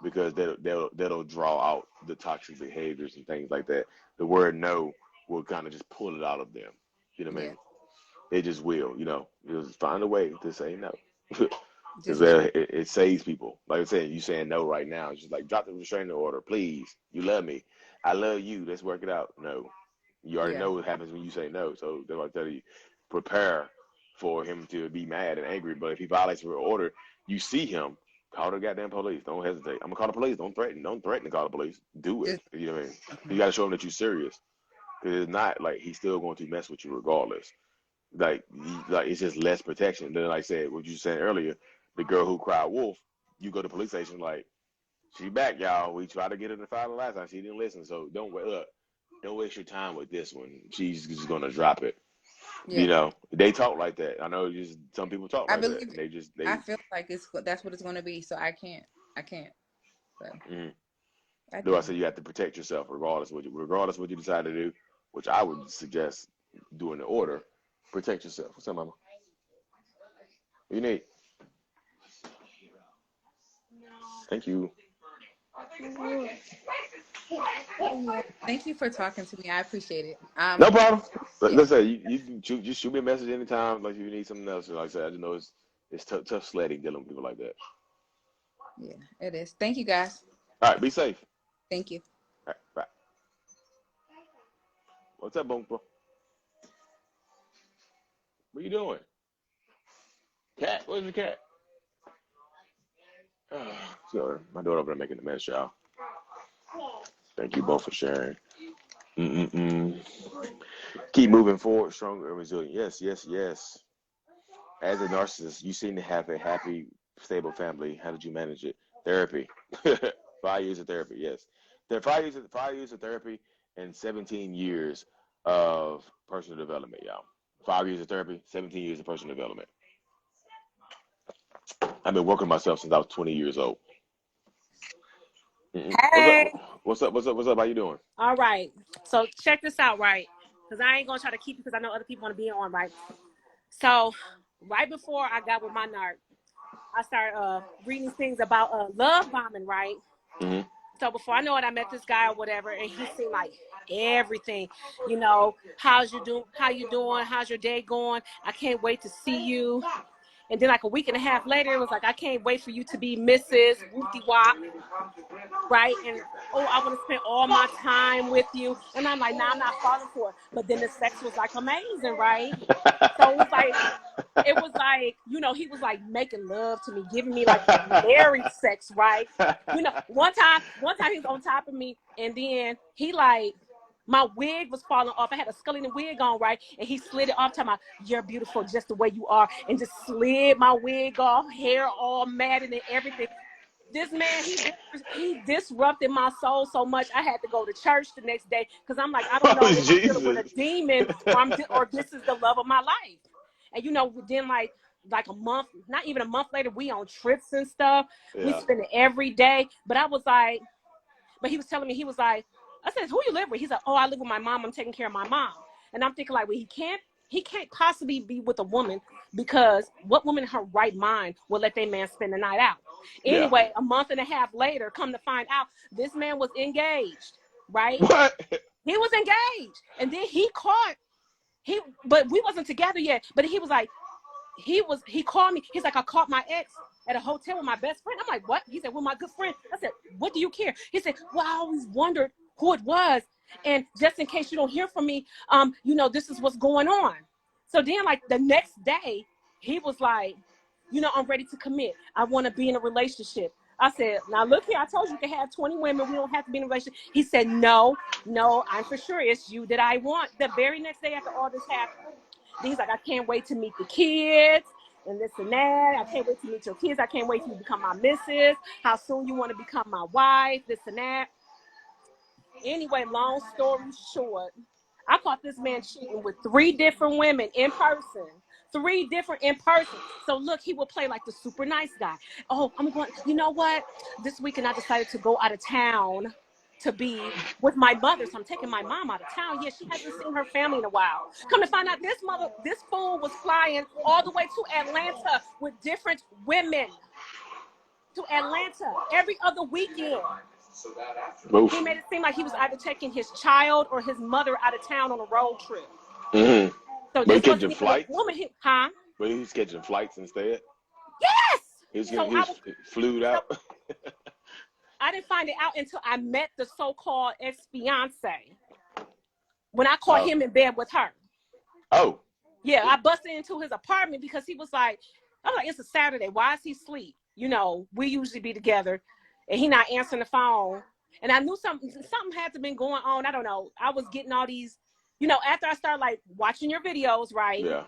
because that'll draw out the toxic behaviors and things like that. The word no will kind of just pull it out of them. You know what I mean? It just will. Just find a way to say no. Because it saves people. Like I said, you saying no right now. It's just like, drop the restraining order, please. You love me. I love you. Let's work it out. No. You already know what happens when you say no. So that's why I tell you, prepare for him to be mad and angry. But if he violates your order, you see him, call the goddamn police. Don't hesitate. I'm going to call the police. Don't threaten. Don't threaten to call the police. Do it. You know what I mean? You got to show him that you're serious. Because it's not like he's still going to mess with you regardless. like it's just less protection. Then, like I said, what you said earlier, the girl who cried wolf, you go to the police station like, she back, y'all. We tried to get her to file the last time. She didn't listen. So don't waste your time with this one. She's just gonna drop it. Yeah. You know, they talk like that. I know just some people talk I like believe that. And I feel like that's what it's going to be. So I can't. So, I say you have to protect yourself regardless what you decide to do, which I would suggest doing the order. Protect yourself. What's up, mama? What you need? Thank you. Thank you for talking to me. I appreciate it. No problem. Yeah. Like I said, you just shoot me a message anytime. Like if you need something else. Like I said, I just know it's tough sledding dealing with people like that. Yeah, it is. Thank you, guys. All right, be safe. Thank you. All right, bye. What's up, Bonko? What you doing? Cat? Where's the cat? Sorry, my daughter over there making the mess, y'all. Thank you both for sharing. Keep moving forward, stronger and resilient. Yes, yes, yes. As a narcissist, you seem to have a happy, stable family. How did you manage it? Therapy. 5 years of therapy, yes. There are 5 years of therapy and 17 years of personal development, y'all. 5 years of therapy, 17 years of personal development. I've been working myself since I was 20 years old. Hey. What's up? How you doing? All right. So check this out, right? Because I ain't going to try to keep you because I know other people want to be on, right? So right before I got with my narc, I started reading things about love bombing, right? Mm-hmm. So before I know it, I met this guy or whatever, and he seemed like everything. You know, how you doing? How's your day going? I can't wait to see you. And then like a week and a half later, it was like, I can't wait for you to be Mrs. Whoopty-wop, right? And, oh, I want to spend all my time with you. And I'm like, nah, I'm not falling for it. But then the sex was like amazing, right? So it was like, you know, he was like making love to me, giving me like married sex, right? You know, one time he was on top of me, and then he like, my wig was falling off. I had a scully wig on, right? And he slid it off, talking about, you're beautiful just the way you are. And just slid my wig off, hair all matted and everything. This man, he disrupted my soul so much. I had to go to church the next day because I'm like, I don't know if I'm dealing with a demon or this is the love of my life. And, you know, then like a month, not even a month later, we on trips and stuff. Yeah. We spend it every day. But I was like, but he was telling me, he was like, I said, who you live with? He's like, oh, I live with my mom. I'm taking care of my mom. And I'm thinking like, well, he can't possibly be with a woman because what woman in her right mind will let their man spend the night out? Anyway, a month and a half later, come to find out, this man was engaged, right? What? He was engaged. And then but we wasn't together yet. But he was like, he called me. He's like, I caught my ex at a hotel with my best friend. I'm like, what? He said, well, my good friend. I said, what do you care? He said, well, I always wondered who it was. And just in case you don't hear from me, you know, this is what's going on. So then like the next day, he was like, you know, I'm ready to commit. I want to be in a relationship. I said, now look here, I told you can have 20 women. We don't have to be in a relationship. He said, no, I'm for sure it's you that I want. The very next day after all this happened, he's like, I can't wait to meet the kids and this and that. I can't wait to meet your kids. I can't wait for you to become my missus. How soon you want to become my wife, this and that. Anyway, long story short, I caught this man cheating with 3 different women in person. 3 different in person. So look, he would play like the super nice guy. Oh, I'm going, you know what? This weekend I decided to go out of town to be with my mother. So I'm taking my mom out of town. Yeah, she hasn't seen her family in a while. Come to find out this fool was flying all the way to Atlanta with different women. To Atlanta every other weekend. Oof. He made it seem like he was either taking his child or his mother out of town on a road trip. Mm-hmm. So this wasn't even a woman. But he was catching flights instead? Yes! He was flued out? I didn't find it out until I met the so-called ex-fiance. When I caught him in bed with her. Oh. Yeah, I busted into his apartment because he was like, I was like, it's a Saturday. Why is he asleep? You know, we usually be together. And he not answering the phone. And I knew something had to been going on. I don't know. I was getting all these, you know, after I started like watching your videos, right? Yeah.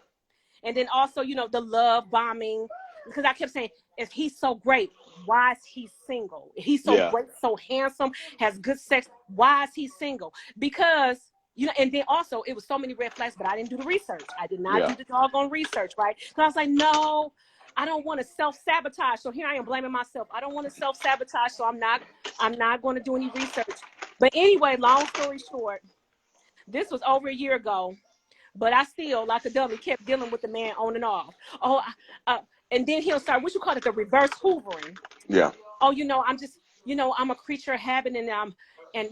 And then also, you know, the love bombing, because I kept saying, if he's so great, why is he single? If he's so Yeah. great, so handsome, has good sex, why is he single? Because, you know, and then also it was so many red flags, but I didn't do the research. I did not Yeah. do the doggone research, right? Because I was like, no, I don't want to self-sabotage. So here I am blaming myself. I don't want to self-sabotage, so I'm not going to do any research. But anyway, long story short, this was over a year ago, but I still, like a dummy, kept dealing with the man on and off. Oh, and then he'll start, what you call it, the reverse hoovering. Yeah. Oh, you know, I'm just, you know, I'm a creature of habit, and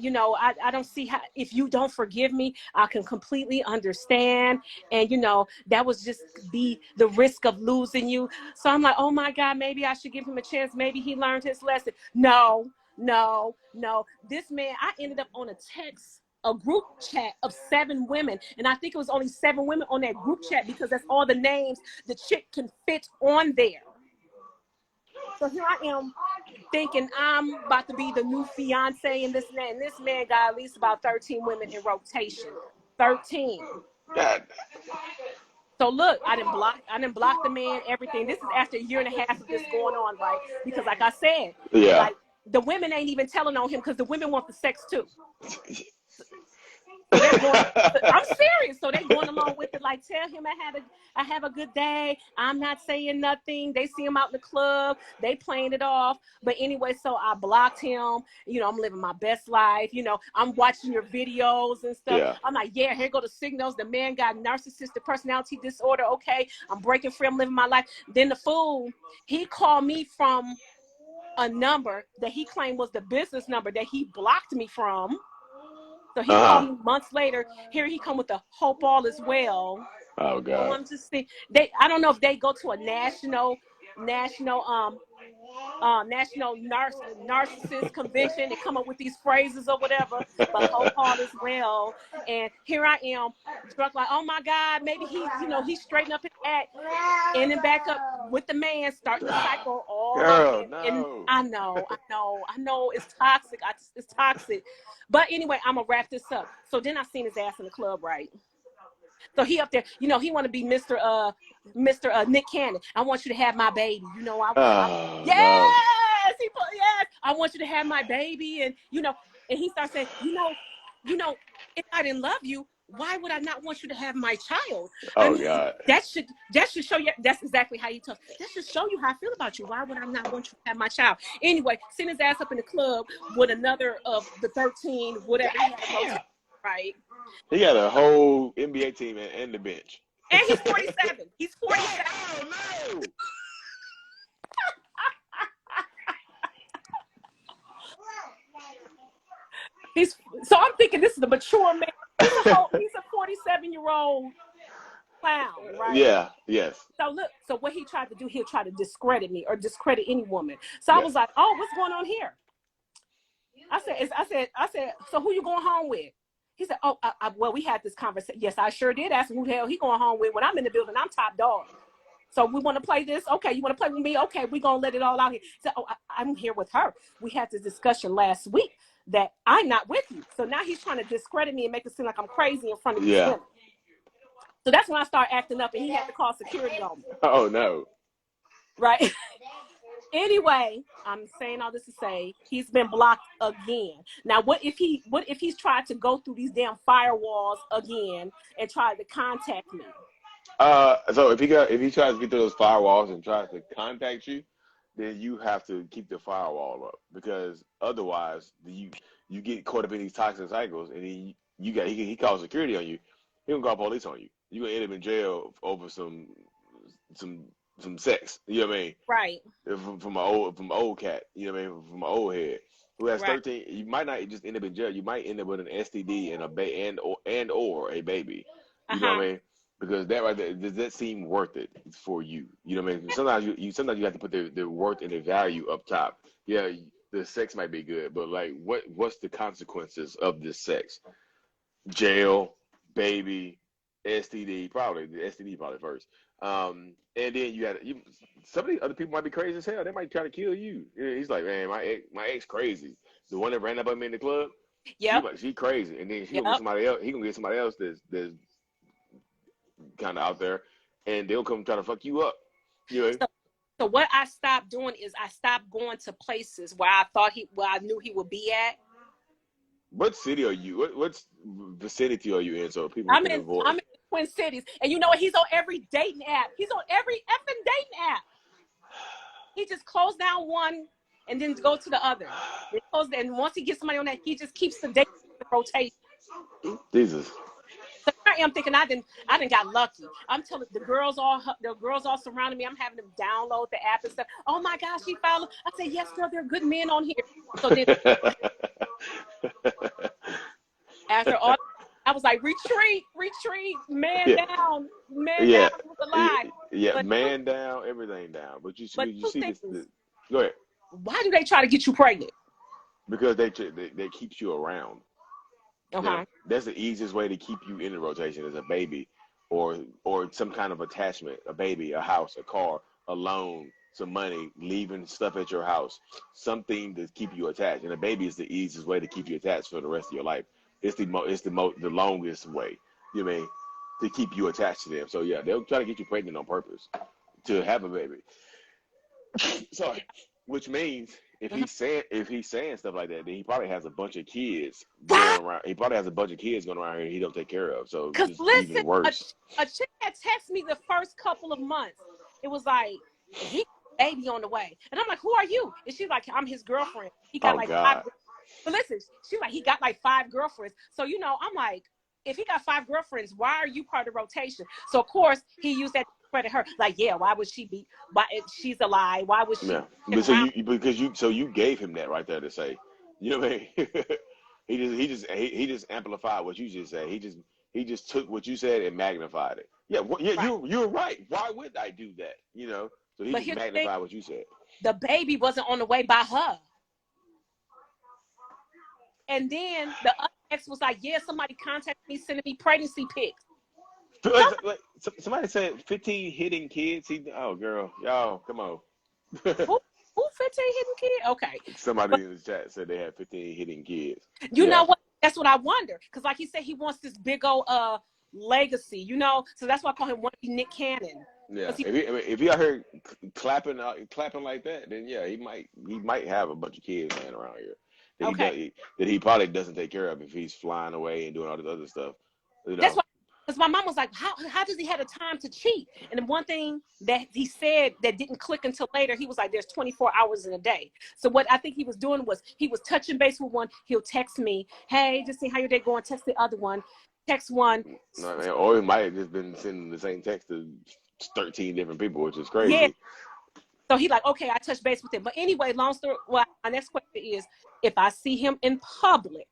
you know, I don't see how, if you don't forgive me, I can completely understand. And, you know, that was just the risk of losing you. So I'm like, oh my God, maybe I should give him a chance. Maybe he learned his lesson. No. This man, I ended up on a group chat of 7 women. And I think it was only 7 women on that group chat because that's all the names the chick can fit on there. So here I am thinking I'm about to be the new fiance and this and that. And this man got at least about 13 women in rotation. 13. God. So look, I didn't block the man, everything. This is after a year and a half of this going on, right? Because like I said, Yeah. like the women ain't even telling on him because the women want the sex too. So they're going, I'm serious. So they're going along with it. Like, tell him I have a good day. I'm not saying nothing. They see him out in the club. They playing it off. But anyway, so I blocked him. You know, I'm living my best life. You know, I'm watching your videos and stuff. Yeah. I'm like, yeah, here go the signals. The man got narcissistic personality disorder. Okay, I'm breaking free. I'm living my life. Then the fool, he called me from a number that he claimed was the business number that he blocked me from. So he called me months later. Here he come with the hope all is well. Oh God. Oh, I'm just thinking, I don't know if they go to a national narcissist convention and come up with these phrases or whatever, but hope all is well. And here I am, struck like, oh my God, maybe he's straightened up his act, and then back up with the man, starting the cycle all Girl, over. no. And I know it's toxic. It's toxic. But anyway, I'm gonna wrap this up. So then I seen his ass in the club, right? So he up there, you know, he want to be Mr. Nick Cannon. I want you to have my baby. You know, yes, no. yes, I want you to have my baby. And, you know, and he starts saying, you know, if I didn't love you, why would I not want you to have my child? Oh I mean, God. that should show you. That's exactly how you talk. That should show you how I feel about you. Why would I not want you to have my child? Anyway, send his ass up in the club with another of the 13, whatever he had, right? He got a whole NBA team and the bench. And he's 47. He's 47. Oh no! So I'm thinking this is a mature man. He's a 47-year-old clown, right? Yeah. Yes. So look, so what he tried to do, he'll try to discredit me or discredit any woman. So I was like, oh, what's going on here? I said, so who you going home with? He said, oh, well, we had this conversation. Yes, I sure did ask him who the hell he going home with. When I'm in the building, I'm top dog. So we want to play this. Okay, you want to play with me? Okay, we're going to let it all out here. He said, oh, I'm here with her. We had this discussion last week that I'm not with you. So now he's trying to discredit me and make it seem like I'm crazy in front of these women. So that's when I start acting up and he had to call security on me. Oh no. Right. Anyway, I'm saying all this to say he's been blocked again. Now, what if he's tried to go through these damn firewalls again and tried to contact me? So if he tries to get through those firewalls and tries to contact you, then you have to keep the firewall up, because otherwise you get caught up in these toxic cycles, and then he calls security on you. He gonna call police on you. You gonna end up in jail over some sex. You know what I mean? Right. From an old cat. You know what I mean? From an old head who has 13. You might not just end up in jail. You might end up with an STD and or a baby. You know what I mean? Because that right there, does that seem worth it for you? You know what I mean? Sometimes you have to put their worth and their value up top. Yeah, the sex might be good, but like, what's the consequences of this sex? Jail, baby, STD, probably the STD probably first. And then some of these other people might be crazy as hell. They might try to kill you. He's like, man, my ex crazy. The one that ran up on me in the club. Yeah. She crazy, and then she gonna get somebody else. He gonna get somebody else that's kind of out there, and they'll come try to fuck you up. You know? So what I stopped doing is I stopped going to places where I knew he would be at. What city are you? What's vicinity are you in so people can avoid? I'm in the Twin Cities, and you know what? He's on every dating app. He's on every effing dating app. He just closed down one and then go to the other. And once he gets somebody on that, he just keeps the dating rotation. Jesus. So I am thinking I didn't got lucky. I'm telling the girls all surrounding me. I'm having them download the app and stuff. Oh my gosh, he found. I said, yes, girl, there are good men on here. So then after all, I was like, retreat, man down, down with the lie. Yeah, but man down, everything down. But you see this. Go ahead. Why do they try to get you pregnant? Because they keep you around. Okay. Now, that's the easiest way to keep you in the rotation as a baby, or some kind of attachment, a baby, a house, a car, a loan, some money, leaving stuff at your house, something to keep you attached. And a baby is the easiest way to keep you attached for the rest of your life. It's the longest way, you know what I mean, to keep you attached to them. So yeah, they'll try to get you pregnant on purpose to have a baby. Sorry, which means if he's saying stuff like that, then he probably has a bunch of kids going around. He probably has a bunch of kids going around here he don't take care of. So it's even worse. A chick had texted me the first couple of months. It was like, he baby on the way, and I'm like, who are you? And she's like, I'm his girlfriend. He got God. 5. But listen, she's like, he got like 5 girlfriends. So you know, I'm like, if he got 5 girlfriends, why are you part of the rotation? So of course he used that to credit her. Like, yeah, why would she be? Why she's a lie? Why would she? Yeah, but you gave him that right there to say, you know what I mean? he just amplified what you just said. He just took what you said and magnified it. Yeah, right. You're right. Why would I do that? You know, so he just magnified what you said. The baby wasn't on the way by her. And then the other ex was like, yeah, somebody contacted me, sending me pregnancy pics. Somebody said 15 hidden kids. Oh, girl. Y'all, come on. Who 15 hidden kids? Okay. Somebody in the chat said they had 15 hidden kids. You know what? That's what I wonder. Because like he said, he wants this big old legacy, you know? So that's why I call him Nick Cannon. Yeah. If he out here clapping like that, then yeah, he might have a bunch of kids laying around here. That he probably doesn't take care of if he's flying away and doing all this other stuff. You know? That's why, because my mom was like, how does he have the time to cheat? And the one thing that he said that didn't click until later, he was like, there's 24 hours in a day. So what I think he was doing was he was touching base with one. He'll text me, hey, just see how your day going. Text the other one. Text one. No, man, or he might have just been sending the same text to 13 different people, which is crazy. Yeah. So he like, okay, I touched base with him. But anyway, long story, well, my next question is, if I see him in public.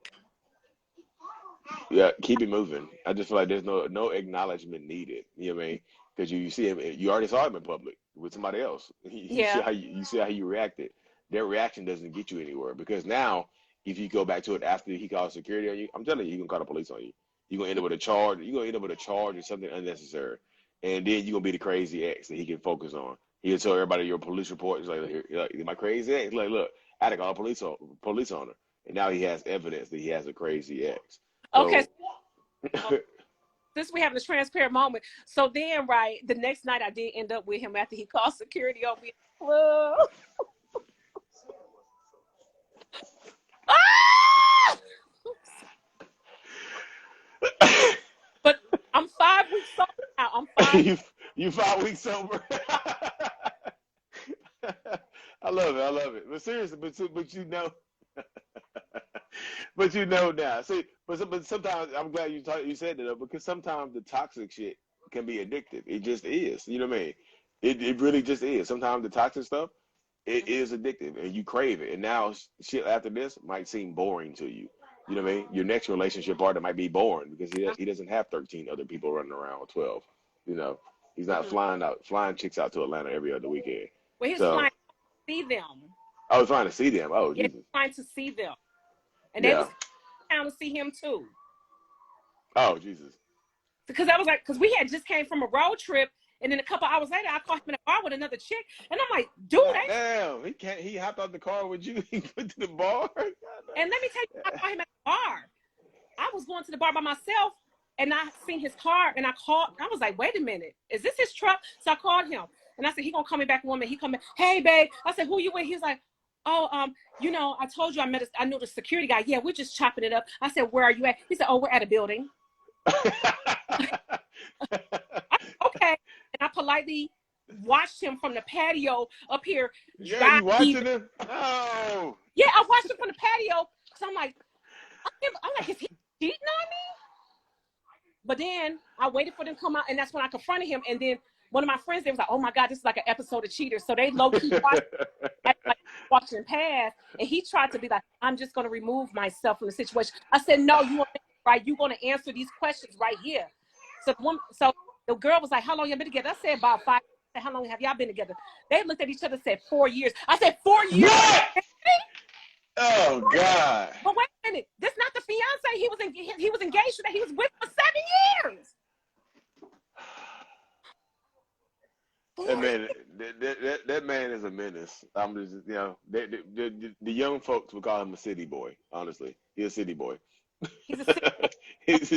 Yeah, keep it moving. I just feel like there's no acknowledgement needed. You know what I mean? Because you see him, you already saw him in public with somebody else. You see how you reacted. Their reaction doesn't get you anywhere. Because now, if you go back to it after he calls security on you, I'm telling you, he's gonna call the police on you. You're gonna end up with a charge. You're gonna end up with a charge or something unnecessary, and then you're gonna be the crazy ex that he can focus on. He'll tell everybody your police report. He's like, my crazy ex. Like, look, I had to call a police on her, and now he has evidence that he has a crazy ex. So, okay. Since we have this transparent moment, so then the next night I did end up with him after he called security on me. But I'm 5 weeks sober now. I'm 5. You 5 weeks sober. I love it. But seriously, but you know, but you know now. See, but sometimes I'm glad you said that, because sometimes the toxic shit can be addictive. It just is. You know what I mean? It really just is. Sometimes the toxic stuff, it is addictive, and you crave it. And now shit after this might seem boring to you. You know what I mean? Your next relationship partner might be boring because he doesn't have 13 other people running around, or 12. You know, he's not flying chicks out to Atlanta every other weekend. Well, he's flying to see them. I was trying to see them. Oh, yeah, Jesus. He's flying to see them, and they was down to see him too. Oh, Jesus. Because I was like, because we had just came from a road trip, and then a couple hours later, I caught him in a bar with another chick, and I'm like, dude, damn, he hopped out the car with you. He went to the bar. And let me tell you, I caught him at the bar. I was going to the bar by myself. and I seen his car, and I called. I was like, wait a minute, is this his truck? So I called him, and I said, he gonna call me back one minute. He come back, hey babe. I said, who you with? He was like, oh, I told you I knew the security guy. Yeah, we're just chopping it up. I said, where are you at? He said, oh, we're at a building. I said, okay, and I politely watched him from the patio up here. Yeah, you watching him? Oh. Yeah, I watched him from the patio. So I'm like, is he cheating on me? But then I waited for them to come out, and that's when I confronted him. And then one of my friends, they was like, oh my God, this is like an episode of Cheaters. So they low-key watching pass, and he tried to be like, I'm just going to remove myself from the situation. I said, no, you want right? You're going to answer these questions right here. So the girl was like, how long you been together? I said, about 5. I said, how long have y'all been together? They looked at each other and said, 4 years. I said, 4 years? What? Oh God! But wait a minute, this not the fiance he was engaged to that he was with for 7 years. That man is a menace. I'm just, the young folks would call him a city boy. Honestly, he's a city boy. He's a city He's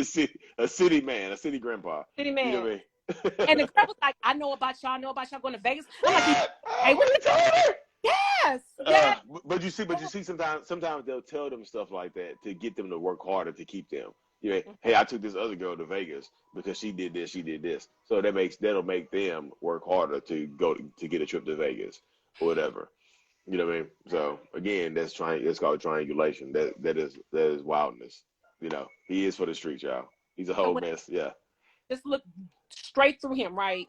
a city man, a city grandpa. City man. You know what I mean? And the girl was like, I know about y'all going to Vegas. I'm like, hey, what you told her? Yes. Yes. But you see, sometimes they'll tell them stuff like that to get them to work harder to keep them. Hey, I took this other girl to Vegas because she did this. So that'll make them work harder to go to get a trip to Vegas or whatever. You know what I mean? So again, that's called triangulation. That is wildness. He is for the streets, y'all. He's a whole mess. Yeah. Just look straight through him, right?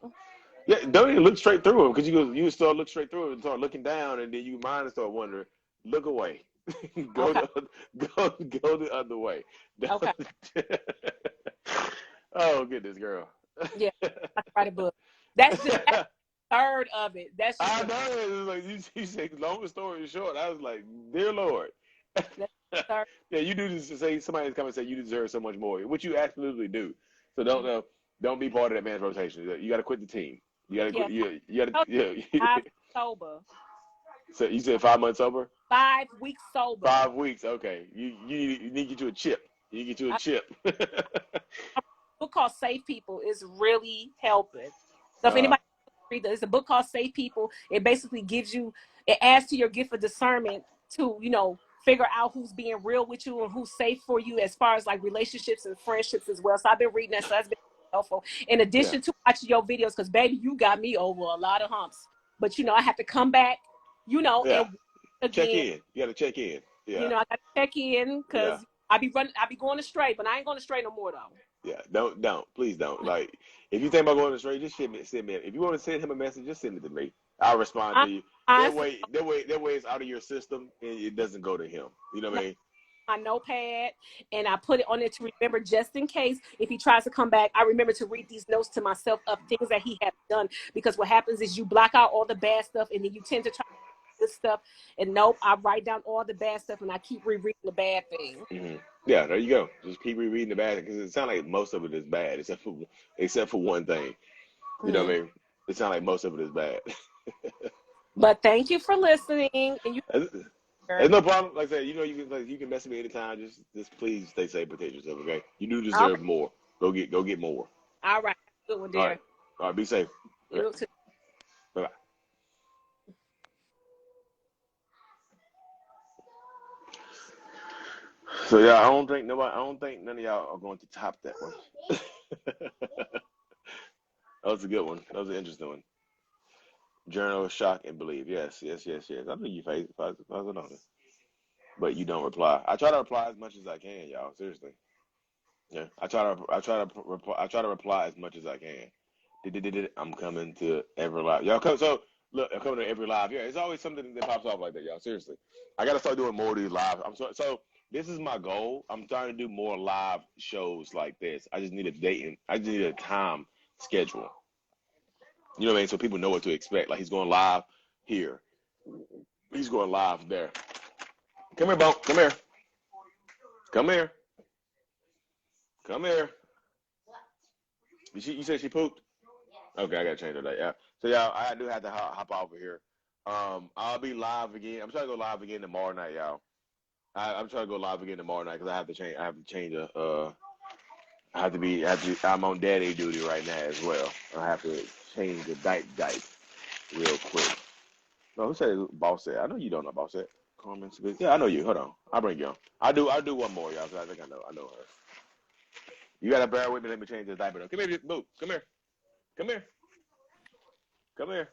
Yeah, don't even look straight through him, because you start look straight through him and start looking down, and then you mind start wondering. Look away. Go the other way. Okay. Oh goodness, girl. Yeah, I can write a book. That's a third of it. That's just I know. It was like you say. Long story short, I was like, dear Lord. Yeah, you do this to say somebody's come and say you deserve so much more, which you absolutely do. So don't be part of that man's rotation. You got to quit the team. You got to quit. You got to. I'm sober. So you said 5 months sober? 5 weeks sober. 5 weeks. Okay. You need to get you a chip. You get you a chip. A book called Safe People is really helping. So if anybody read it, it's a book called Safe People. It basically it adds to your gift of discernment to, figure out who's being real with you and who's safe for you as far as like relationships and friendships as well. So I've been reading that. So that's been helpful. In addition to watching your videos, because baby, you got me over a lot of humps. But I have to come back, and again, check in. You got to check in. Yeah. I got to check in because I be going astray, but I ain't going astray no more though. Yeah, please don't. Like, if you think about going astray, just send me. If you want to send him a message, just send it to me. I'll respond to you. That way it's out of your system and it doesn't go to him. You know what I mean? My notepad, and I put it on it to remember, just in case if he tries to come back. I remember to read these notes to myself of things that he has done, because what happens is you block out all the bad stuff and then you tend to try good stuff. And nope, I write down all the bad stuff and I keep rereading the bad thing. Mm-hmm. Yeah, there you go. Just keep rereading the bad, because it sounds like most of it is bad, except for one thing. You know what I mean? It sounds like most of it is bad. But thank you for listening. And there's no problem. Like I said, you can message me anytime. Just please stay safe, protect yourself, okay? You do deserve more. Go get more. All right. Good one, dear. All right. Be safe. You too. Bye-bye. So yeah, I don't think none of y'all are going to top that one. That was a good one. That was an interesting one. Journal, shock, and believe. Yes. I think you face it, but you don't reply. I try to reply as much as I can, y'all. Seriously. Yeah, I try to reply as much as I can. I'm coming to every live. Y'all come. So look, I'm coming to every live. Yeah, it's always something that pops off like that, y'all. Seriously, I gotta start doing more of these live. So this is my goal. I'm trying to do more live shows like this. I just need a date and I just need a time schedule. You know what I mean? So people know what to expect. Like, he's going live here. He's going live there. Come here, Bo. Come here. Come here. Come here. You said she pooped? Okay, I got to change her that. Yeah. So, y'all, I do have to hop over here. I'll be live again. I'm trying to go live again tomorrow night, y'all. I'm trying to go live again tomorrow night because I have to change I'm on daddy duty right now as well. I have to change the diaper real quick. No, who said boss said? I know you don't know boss said. Carmen Smith. Yeah, I know you. Hold on. I'll bring you on. I'll do one more, y'all, because I think I know her. You gotta bear with me, let me change this diaper though. Come here, Boo. Come here. Come here. Come here.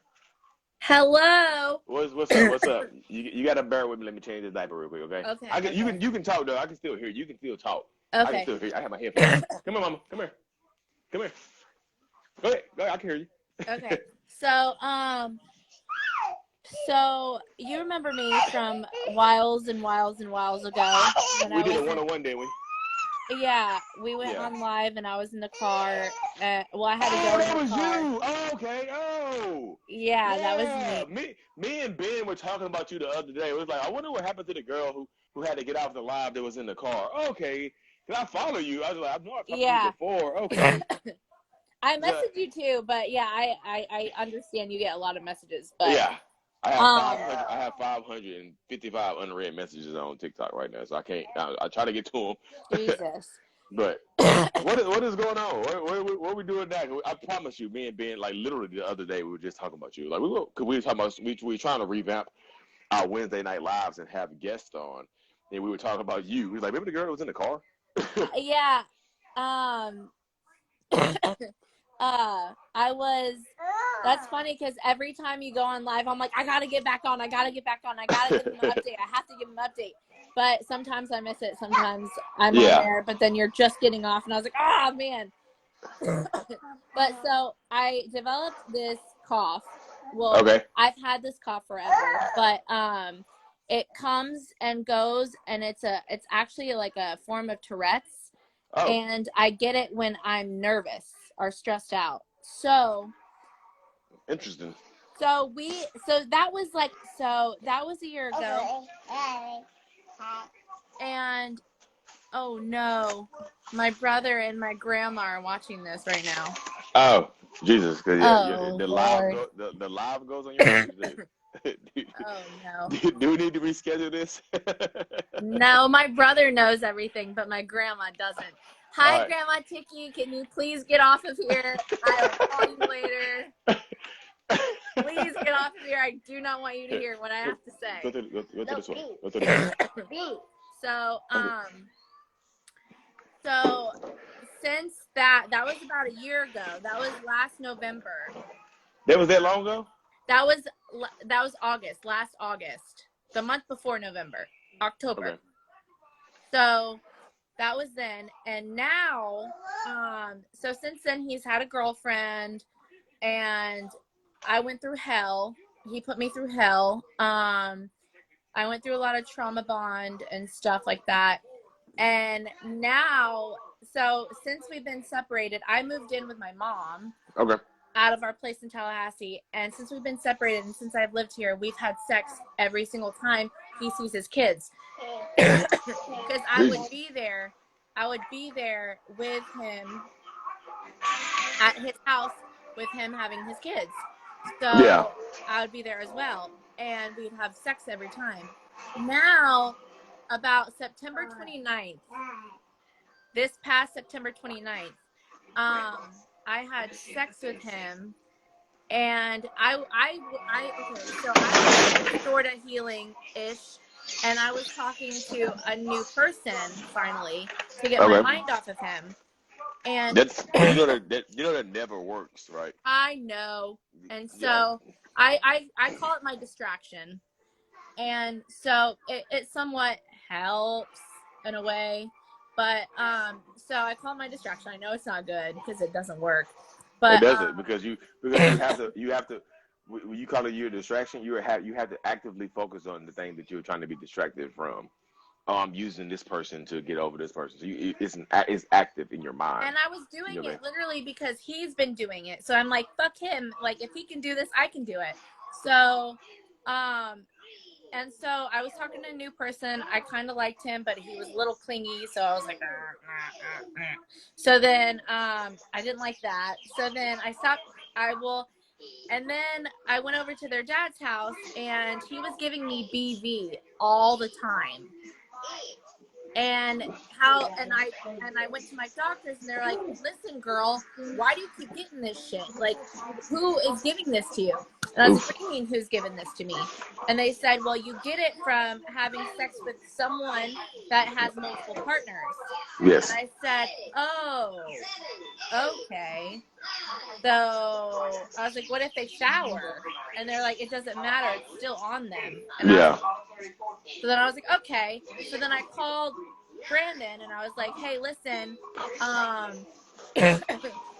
Hello. What's up? What's up? You gotta bear with me, let me change this diaper real quick, okay? Okay. You can talk though. I can still hear you. You can still talk. Okay. I can still hear you. I have my headphones. Come here, mama. Come here. Come here. Go ahead. I can hear you. Okay. So you remember me from whiles and whiles and whiles ago when We did a one-on-one, didn't we? Yeah, we went on live and I was in the car. Well, I had to Oh, go that in was the car. you. Oh, okay. Oh. Yeah, that was me. Me and Ben were talking about you the other day. It was like, I wonder what happened to the girl who had to get off the live that was in the car. Okay. Can I follow you? I was like, I've known I've talked to you before. Okay. I messaged you too, but yeah, I understand you get a lot of messages. But yeah. I have 555 unread messages on TikTok right now, so I can't. I try to get to them. Jesus. But what is going on? What are we doing now? I promise you, me and Ben, like literally the other day, we were just talking about you. Like we were talking about we were trying to revamp our Wednesday night lives and have guests on, and we were talking about you. We was like, remember the girl that was in the car? Yeah. I was. That's funny because every time you go on live, I'm like, I gotta get back on. I gotta give him an update. I have to give him an update. But sometimes I miss it. Sometimes I'm on there, but then you're just getting off, and I was like, oh man. But so I developed this cough. Well, okay. I've had this cough forever, but it comes and goes, and it's actually like a form of Tourette's, and I get it when I'm nervous or stressed out. So interesting. So that was a year ago. And oh no, my brother and my grandma are watching this right now. Oh Jesus! The live goes on your page. Oh no. Do we need to reschedule this? No, my brother knows everything, but my grandma doesn't. Hi, right. Grandma Tiki. Can you please get off of here? I'll call you later. Please get off of here. I do not want you to hear what I have to say. Go to this one. Go to this one. So since that was about a year ago. That was last November. That was that long ago? That was August, last August. The month before November. October. Okay. So that was then. And now, so since then he's had a girlfriend, and I went through hell. He put me through hell. I went through a lot of trauma bond and stuff like that. And now, so since we've been separated, I moved in with my mom. Okay. Out of our place in Tallahassee. And since we've been separated and since I've lived here, we've had sex every single time he sees his kids. Because I would be there with him at his house with him having his kids. So yeah. I would be there as well. And we'd have sex every time. Now, about September 29th, this past September 29th, I had sex with him, and I was sort of healing-ish, and I was talking to a new person finally to get my mind off of him. And that's that never works, right? I know, and so yeah. I call it my distraction, and so it somewhat helps in a way. But so I call it my distraction. I know it's not good because it doesn't work. But it doesn't because you have to when you call it your distraction, you have to actively focus on the thing that you're trying to be distracted from. I'm using this person to get over this person. So it's active in your mind. And I was doing it literally because he's been doing it. So I'm like, fuck him. Like if he can do this, I can do it. So and so I was talking to a new person. I kind of liked him, but he was a little clingy. So I was like, So then I didn't like that. So then I stopped. And then I went over to their dad's house, and he was giving me BV all the time. and I went to my doctors, and they're like, listen, girl, why do you keep getting this shit? Like, who is giving this to you? And I was like, what do you mean, who's giving this to me? And they said, well, you get it from having sex with someone that has multiple partners. Yes. And I said, oh, okay. So I was like, what if they shower? And they're like, it doesn't matter, it's still on them. And Yeah. so then I was like, okay. So then I called Brandon, and I was like, hey, listen,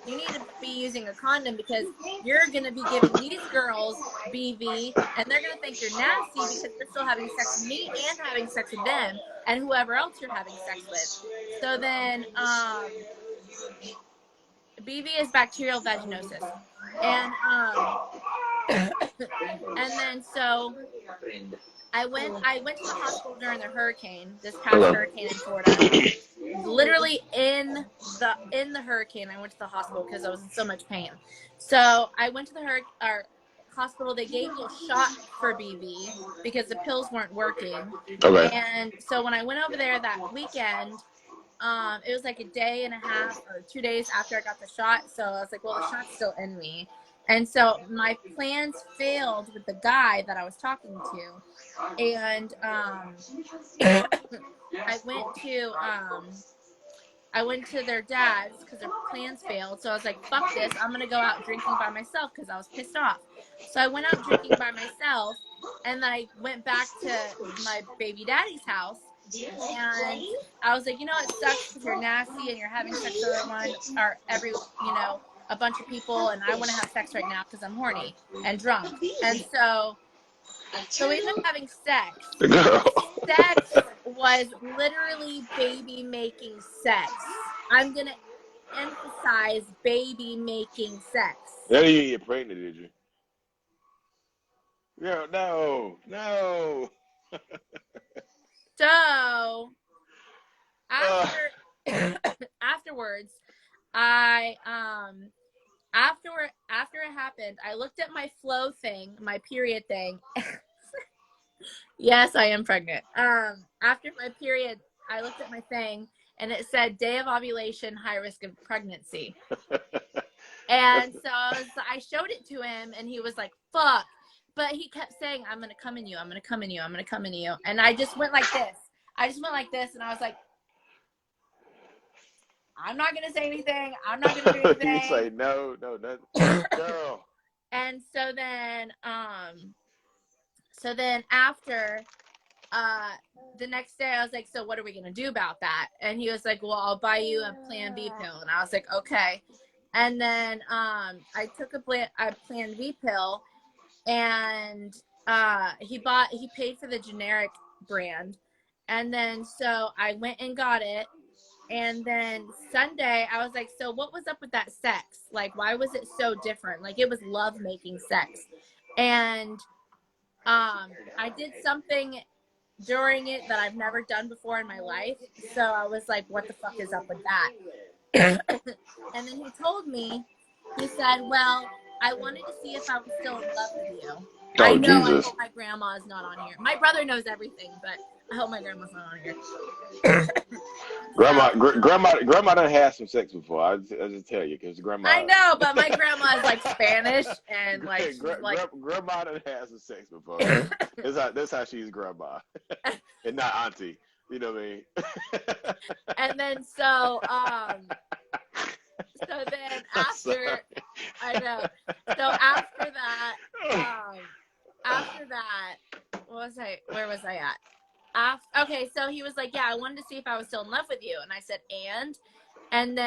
you need to be using a condom, because you're going to be giving these girls BV, and they're going to think you're nasty because you're still having sex with me and having sex with them and whoever else you're having sex with. So then BV is bacterial vaginosis. And and then so I went to the hospital during the hurricane, this past hurricane in Florida. Literally in the hurricane, I went to the hospital because I was in so much pain. So I went to the hospital. They gave me a shot for BV because the pills weren't working. Okay. And so when I went over there that weekend, it was like a day and a half or 2 days after I got the shot. So I was like, well, the shot's still in me. And so my plans failed with the guy that I was talking to. And I went to their dad's because their plans failed. So I was like, fuck this. I'm going to go out drinking by myself because I was pissed off. So I went out drinking by myself, and then I went back to my baby daddy's house. And I was like, you know, it sucks because you're nasty and you're having sex with everyone, a bunch of people, and I want to have sex right now because I'm horny and drunk. And so we ended up having sex. Sex was literally baby making sex. I'm going to emphasize baby making sex. That didn't get pregnant, did you? Yeah, no. So afterwards, after it happened, I looked at my flow thing, my period thing. Yes, I am pregnant. After my period, I looked at my thing, and it said day of ovulation, high risk of pregnancy. And so I showed it to him, and he was like, fuck. But he kept saying, I'm going to come in you. I'm going to come in you. I'm going to come in you. And I just went like this. And I was like, I'm not going to say anything. I'm not going to do anything. You say no. And so then after the next day, I was like, so what are we going to do about that? And he was like, well, I'll buy you a Plan B pill. And I was like, okay. And then I took a Plan B pill, and he paid for the generic brand. And then so I went and got it. And then Sunday, I was like, so what was up with that sex? Like, why was it so different? Like, it was love-making sex. And I did something during it that I've never done before in my life. So I was like, what the fuck is up with that? And then he told me, he said, well, I wanted to see if I was still in love with you. Oh, I know, Jesus. I hope my grandma is not on here. My brother knows everything, but I hope my grandma's not on here. Grandma done had some sex before. I just tell you, because grandma. I know, but my grandma is like Spanish, and like she's grandma done had some sex before. That's how she's grandma, and not auntie. You know what I mean? And then so then after, I know. So after that, where was I at? Okay, so he was like, yeah, I wanted to see if I was still in love with you. And I said, and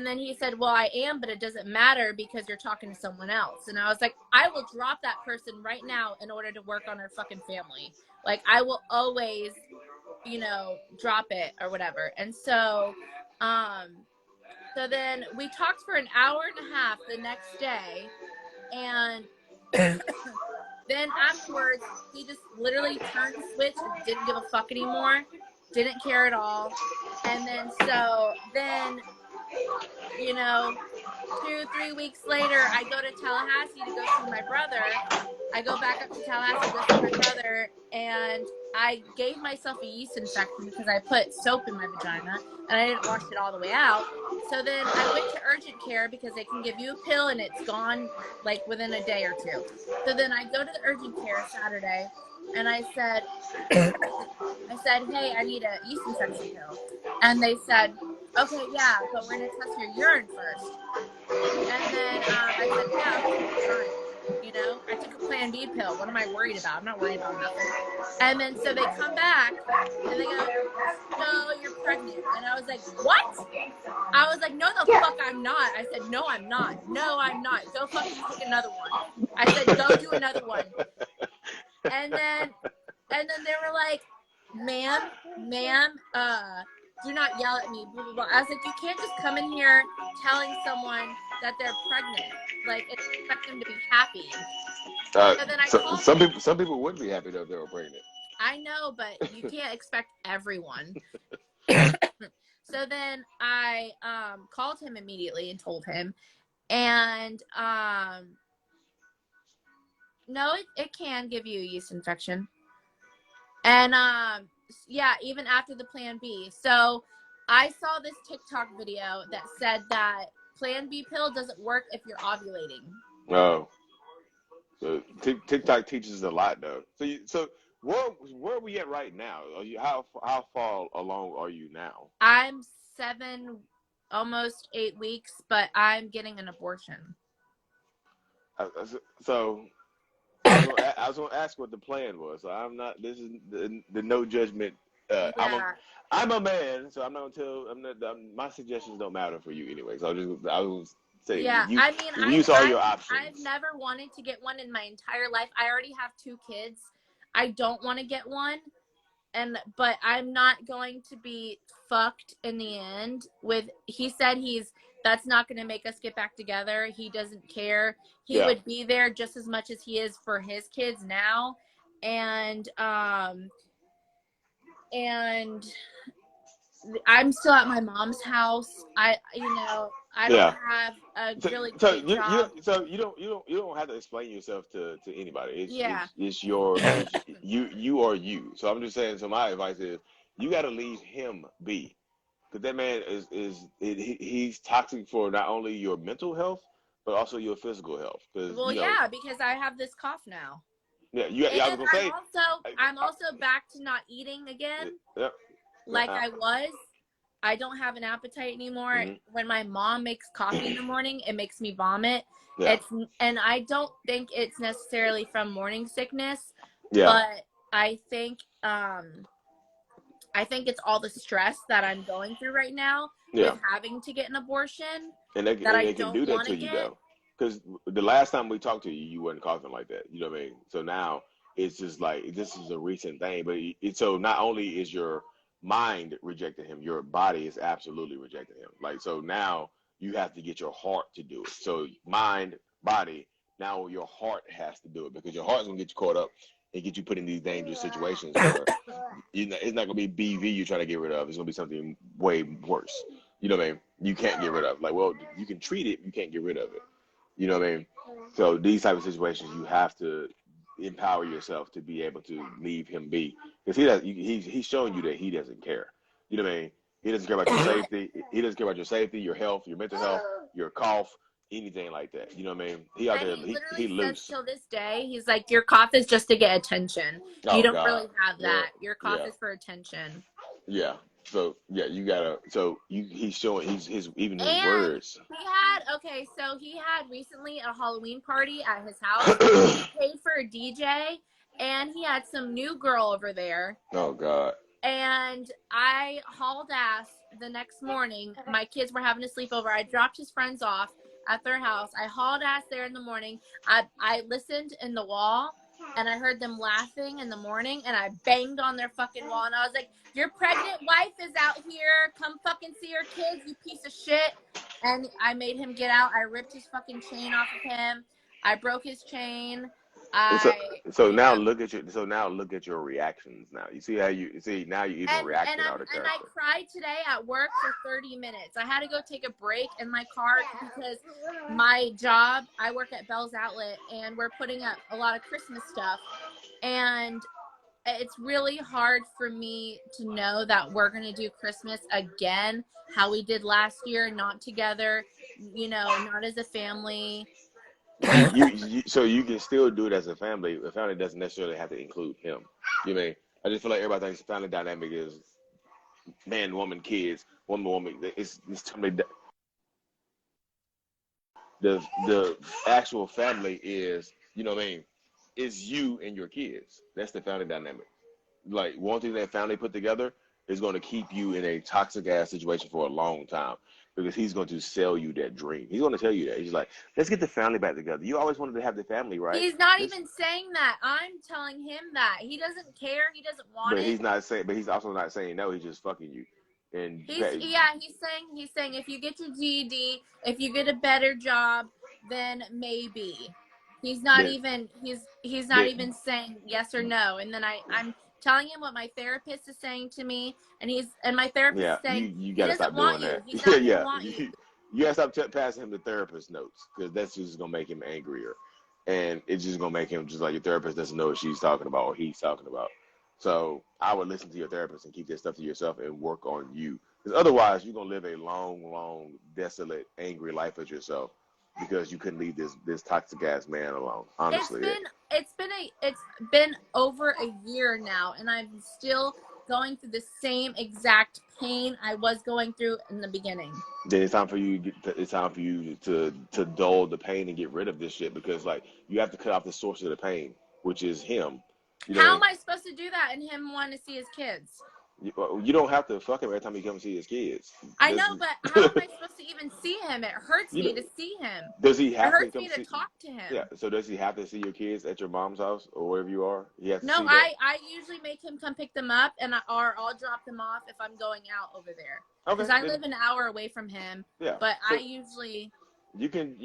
then he said, well, I am, but it doesn't matter because you're talking to someone else. And I was like, I will drop that person right now in order to work on her fucking family. Like, I will always, drop it or whatever. And so then we talked for an hour and a half the next day, and then afterwards, he just literally turned the switch and didn't give a fuck anymore, didn't care at all. And then 2-3 weeks later, I go to Tallahassee to go see my brother. I go back up to Tallahassee to go see my brother, and I gave myself a yeast infection because I put soap in my vagina and I didn't wash it all the way out. So then I went to urgent care because they can give you a pill and it's gone like within a day or two. So then I go to the urgent care Saturday and I said, hey, I need a yeast infection pill. And they said, okay, yeah, but we're going to test your urine first. And then I said, yeah, okay, fine. You know, I took a Plan B pill. What am I worried about? I'm not worried about nothing. And then so they come back and they go, so you're pregnant. And I was like, what? I was like, no, the fuck I'm not. I said, no, I'm not. No, I'm not. Go fucking take another one. I said, go do another one. And then they were like, ma'am, do not yell at me, blah, blah, blah. I was like, you can't just come in here telling someone that they're pregnant. Like, expect them to be happy. So then some people wouldn't be happy though if they were pregnant. I know, but you can't expect everyone. So then I called him immediately and told him. And no, it can give you a yeast infection. And yeah, even after the Plan B. So I saw this TikTok video that said that Plan B pill doesn't work if you're ovulating. Oh, so TikTok teaches a lot though. So where are we at right now? How far along are you now? I'm 7, almost 8 weeks, but I'm getting an abortion. So I was going to ask what the plan was. So I'm not. This is the no judgment. Yeah. I'm a man, so I'm not going to tell. My suggestions don't matter for you anyway. So I was say. Yeah, I mean, use all your options. I've never wanted to get one in my entire life. I already have 2 kids. I don't want to get one, but I'm not going to be fucked in the end. He said that's not going to make us get back together. He doesn't care. He would be there just as much as he is for his kids now, and I'm still at my mom's house. I don't have a really great job. So you don't have to explain yourself to anybody. It's you or you. So I'm just saying. So my advice is you got to leave him be, because that man he's toxic for not only your mental health but also your physical health. Because I have this cough now. Yeah, I was gonna say. I'm also back to not eating again. Yep. Like I was. I don't have an appetite anymore. Mm-hmm. When my mom makes coffee in the morning, it makes me vomit. Yeah. And I don't think it's necessarily from morning sickness. Yeah. But I think it's all the stress that I'm going through right now with having to get an abortion. And they can do that to you though. Because the last time we talked to you, you weren't coughing like that. You know what I mean? So now it's just like this is a recent thing. But so not only is your mind rejecting him, your body is absolutely rejecting him. Like, so now you have to get your heart to do it. So mind, body, now your heart has to do it, because your heart's gonna get you caught up and get you put in these dangerous situations where it's not gonna be BV you're trying to get rid of. It's gonna be something way worse. You know what I mean? You can't get rid of. Like, well, you can treat it, you can't get rid of it. You know what I mean? So these type of situations, you have to empower yourself to be able to leave him be, because he's showing you that he doesn't care. You know what I mean? He doesn't care about your safety. He doesn't care about your safety, your health, your mental health, your cough, anything like that. You know what I mean? He out there, he loose. Till this day, he's like, your cough is just to get attention. You don't really have that. Your cough is for attention. Yeah. So you gotta. So he's showing his words. He had recently a Halloween party at his house. He paid for a DJ, and he had some new girl over there. Oh God. And I hauled ass the next morning. My kids were having a sleepover. I dropped his friends off at their house. I hauled ass there in the morning. I listened in the wall, and I heard them laughing in the morning, and I banged on their fucking wall, and I was like, your pregnant wife is out here. Come fucking see your kids, you piece of shit. And I made him get out. I ripped his fucking chain off of him. I broke his chain. So now look at your reactions now. You see how you see now you even reacting out of character. And I cried today at work for 30 minutes. I had to go take a break in my car because my job, I work at Bell's Outlet, and we're putting up a lot of Christmas stuff. And it's really hard for me to know that we're going to do Christmas again how we did last year, not together, not as a family. So you can still do it as a family. A family doesn't necessarily have to include him. You know what I mean? I just feel like everybody thinks the family dynamic is man, woman, kids, woman. It's too many. The actual family is, you know what I mean, is you and your kids. That's the family dynamic. Like, one thing that family put together is going to keep you in a toxic ass situation for a long time, because he's going to sell you that dream. He's going to tell you that. He's like, let's get the family back together. You always wanted to have the family, right? He's not even saying that. I'm telling him that. He doesn't care. He doesn't want But it. he's also not saying no. He's just fucking you. And He's saying if you get your GED, if you get a better job, then maybe. He's not even saying yes or no. And then I'm telling him what my therapist is saying to me, and my therapist is saying you he gotta doesn't stop want doing you. that. He's not gonna want you. You gotta stop passing him the therapist notes, because that's just gonna make him angrier, and it's just gonna make him just like your therapist doesn't know what she's talking about or he's talking about. So I would listen to your therapist and keep that stuff to yourself and work on you, because otherwise you're gonna live a long, desolate, angry life with yourself, because you couldn't leave this toxic ass man alone. Honestly, it's been over a year now, and I'm still going through the same exact pain I was going through in the beginning. Then it's time for you to dull the pain and get rid of this shit, because like you have to cut off the source of the pain, which is him. How am I supposed to do that and him want to see his kids? You don't have to fuck him every time he comes to see his kids. I know, but how am I supposed to even see him? It hurts me to see him. Does he have it hurts to me to talk to him? Yeah. So does he have to see your kids at your mom's house or wherever you are? He has to no, see that? I usually make him come pick them up, or I'll drop them off if I'm going out over there. Okay. Because I live an hour away from him. Yeah. But so I usually. You can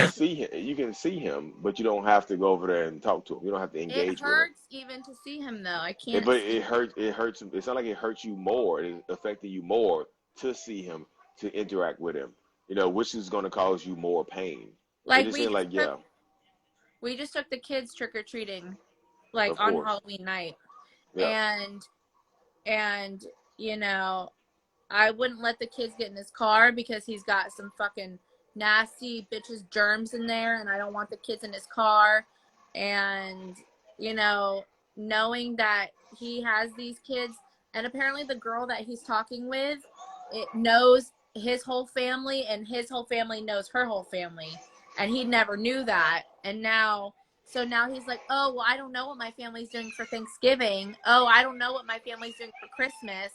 see him. You can see him, but you don't have to go over there and talk to him. You don't have to engage with him. It hurts even to see him, though. I can't. But it hurts. It hurts. It's not like it hurts you more. It's affecting you more to see him, to interact with him. Which is going to cause you more pain. Like we just took the kids trick or treating, like on Halloween night, and I wouldn't let the kids get in his car because he's got some fucking nasty bitches germs in there, and I don't want the kids in his car. And knowing that he has these kids, and apparently the girl that he's talking with, it knows his whole family, and his whole family knows her whole family, and he never knew that. And now he's like, oh, well, I don't know what my family's doing for Thanksgiving. Oh, I don't know what my family's doing for Christmas.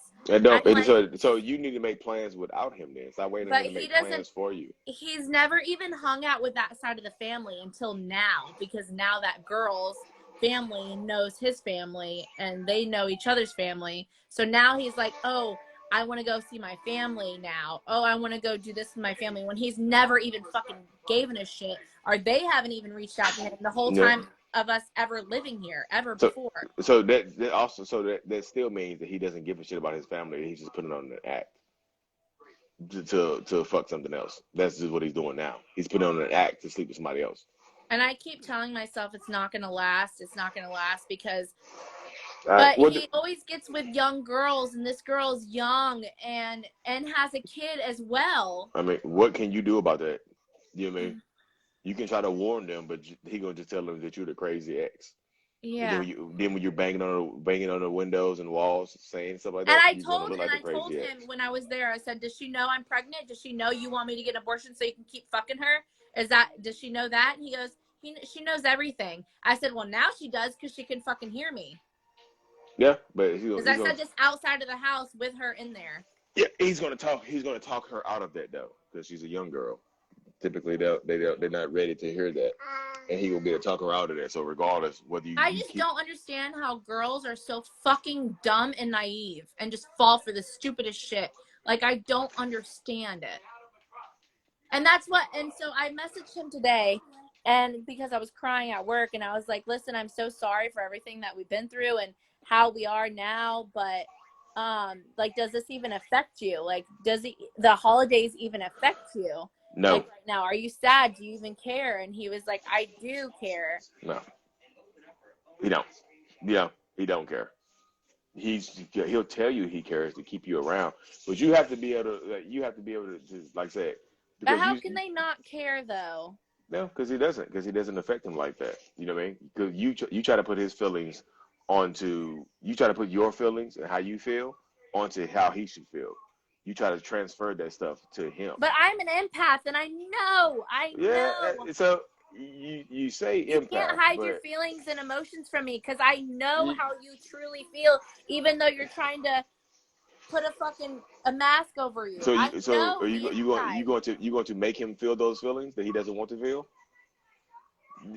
So you need to make plans without him then. Stop waiting for him to make plans for you. He's never even hung out with that side of the family until now, because now that girl's family knows his family and they know each other's family. So now he's like, oh, I want to go see my family now. Oh, I want to go do this with my family, when he's never even fucking given a shit, or they haven't even reached out to him the whole time of us ever living here, before. So that still means that he doesn't give a shit about his family. He's just putting on an act to fuck something else. That's just what he's doing now. He's putting on an act to sleep with somebody else. And I keep telling myself it's not going to last. It's not going to last because he always gets with young girls, and this girl's young and has a kid as well. I mean, what can you do about that? You know what I mean? You can try to warn them, but he gonna just tell them that you're the crazy ex. Yeah. Then when you're banging on the windows and walls, saying stuff like that. And I told him when I was there, I said, does she know I'm pregnant? Does she know you want me to get an abortion so you can keep fucking her? Does she know that? And he goes, she knows everything. I said, well, now she does, because she can fucking hear me. Yeah, but because I said just outside of the house with her in there. Yeah, he's gonna talk her out of that though, because she's a young girl. Typically, they're not ready to hear that, and he will be able to talk her out of that. So regardless, whether you, I just don't understand how girls are so fucking dumb and naive and just fall for the stupidest shit. Like, I don't understand it. And so I messaged him today, and because I was crying at work, and I was like, listen, I'm so sorry for everything that we've been through and how we are now, but like, does this even affect you? Like, does the holidays even affect you? No. Like, right now, are you sad? Do you even care? And he was like, I do care. No. You don't. Yeah. He don't care. He'll tell you he cares to keep you around, but you have to be able to just like say it. But Because how can they not care though? no, because he doesn't affect him like that. You know what I mean? Because you try to put his feelings you try to put your feelings and how you feel onto how he should feel. You try to transfer that stuff to him. But I'm an empath, and I know. Yeah, so you say You can't empath, hide your but feelings and emotions from me because I know you, how you truly feel, even though you're trying to put a mask over you. so I know are the you inside. going to make him feel those feelings that he doesn't want to feel?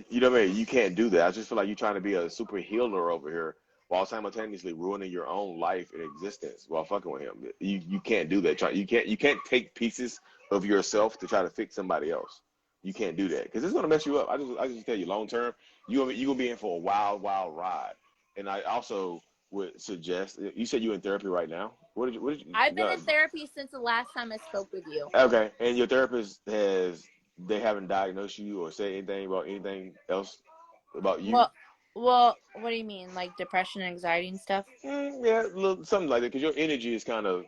You know what I mean? You can't do that. I just feel like you're trying to be a super healer over here while simultaneously ruining your own life and existence while fucking with him. You can't do that. You can't take pieces of yourself to try to fix somebody else. You can't do that because it's gonna mess you up. I just tell you, long term, you gonna be in for a wild ride. And I also would suggest. You said you're in therapy right now. What did you? I've been No, in therapy since the last time I spoke with you. okay, and your therapist they haven't diagnosed you or said anything about anything else about you? Well, what do you mean, like depression, anxiety, and stuff? Yeah, something like that. Because your energy is kind of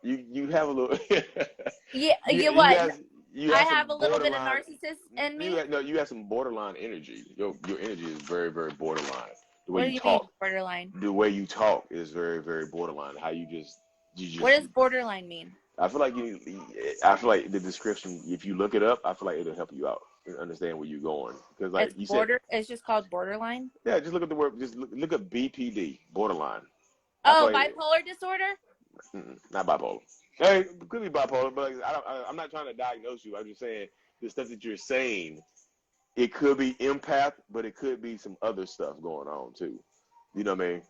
you have a little Yeah, you you you what? you I have have some a little bit of borderline. narcissist in me. You have some borderline energy. Your energy is very borderline. The way What do you you mean, talk, borderline? the way you talk is very borderline. How you What just does borderline mean? I feel like I feel like the description, if you look it up, I feel like it'll help you out and understand where you're going. Because like you said, It's just called borderline. yeah, just look at the word. Just look at BPD, borderline. I feel Oh, like bipolar disorder? not bipolar. Hey, it could be bipolar, but like, I'm not trying to diagnose you. I'm just saying the stuff that you're saying. It could be empath, but it could be some other stuff going on too. You know what I mean?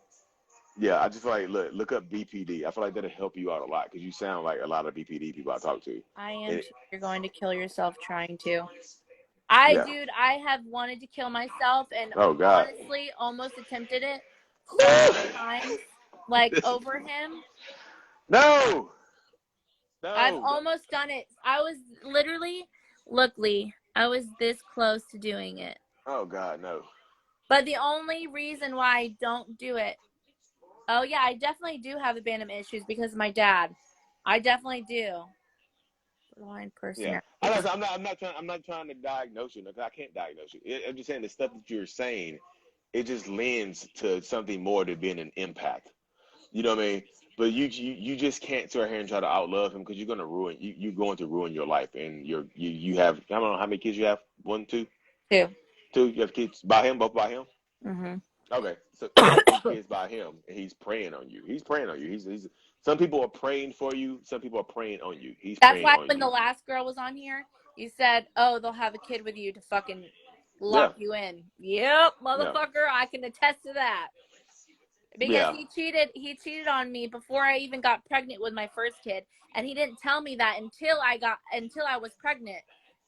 Yeah, I just feel like look up BPD. I feel like that'll help you out a lot because you sound like a lot of BPD people I talk to. I am And, too. You're going to kill yourself trying to. yeah. Dude, I have wanted to kill myself and Oh God. honestly almost attempted it so many times, like over him. No. I've No. almost done it. I was literally, look, Lee, I was this close to doing it. Oh God, no. But the only reason why I don't do it, oh yeah, I definitely do have abandonment issues because of my dad. I definitely do. Borderline Yeah. personality. I'm not trying to diagnose you. No, 'cause I can't diagnose you. I'm just saying the stuff that you're saying, it just lends to something more than being an impact. You know what I mean? But you just can't sit here and try to outlove him because you're gonna ruin you're going to ruin your life and you have I don't know how many kids you have. 1, 2, Two. 2. You have kids by him, both by him. Mm-hmm. Okay, so you have 2 kids by him, and he's preying on you. He's preying on you. He's some people are praying for you. Some people are preying on you. He's That's preying why on when the you. last girl was on here, you said, "Oh, they'll have a kid with you to fucking Yeah, lock you in." Yep, yeah, motherfucker, I can attest to that. Because yeah. he cheated on me before I even got pregnant with my first kid, and he didn't tell me that until I was pregnant.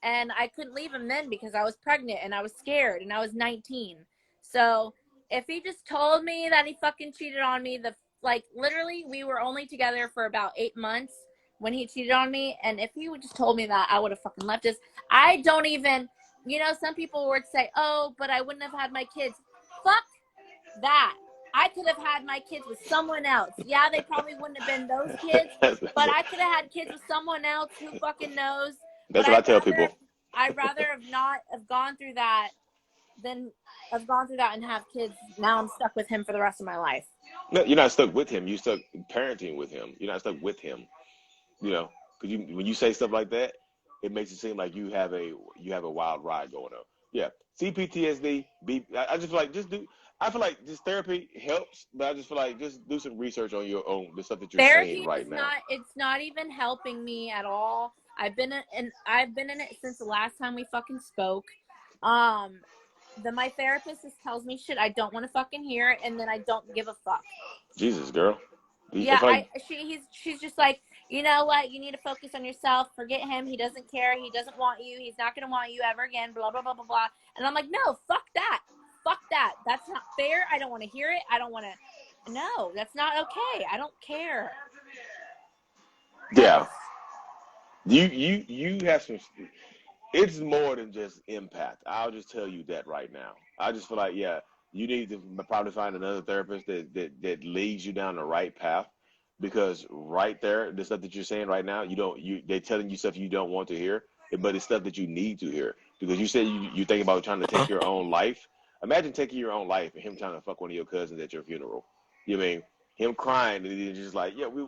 And I couldn't leave him then because I was pregnant and I was scared and I was 19. So, if he just told me that he fucking cheated on me, literally we were only together for about 8 months when he cheated on me, and if he would just told me that, I would have fucking left us. I don't even, some people would say, "Oh, but I wouldn't have had my kids." Fuck that. I could have had my kids with someone else. Yeah, they probably wouldn't have been those kids, but I could have had kids with someone else who fucking knows. But That's what I tell people. I'd rather have not have gone through that than have gone through that and have kids. Now I'm stuck with him for the rest of my life. No, you're not stuck with him. You're stuck parenting with him. You're not stuck with him. Because when you say stuff like that, it makes it seem like you have a wild ride going on. Yeah, CPTSD. I just feel like I feel like this therapy helps, but I just feel like just do some research on your own, the stuff that you're saying right now. It's not even helping me at all. I've been in it since the last time we fucking spoke. My therapist just tells me shit I don't want to fucking hear, and then I don't give a fuck. Jesus, girl. Yeah, she's just like, you know what? You need to focus on yourself. Forget him. He doesn't care. He doesn't want you. He's not gonna want you ever again. Blah blah blah blah blah. And I'm like, no, fuck that. Fuck that. That's not fair. I don't want to hear it. I don't want to. No, that's not okay. I don't care. Yeah. You have some. It's more than just impact. I'll just tell you that right now. I just feel like, yeah, you need to probably find another therapist that leads you down the right path, because right there, the stuff that you're saying right now, they're telling you stuff you don't want to hear, but it's stuff that you need to hear, because you said you think about trying to take your own life. Imagine taking your own life and him trying to fuck one of your cousins at your funeral. You mean him crying and he's just like, yeah, we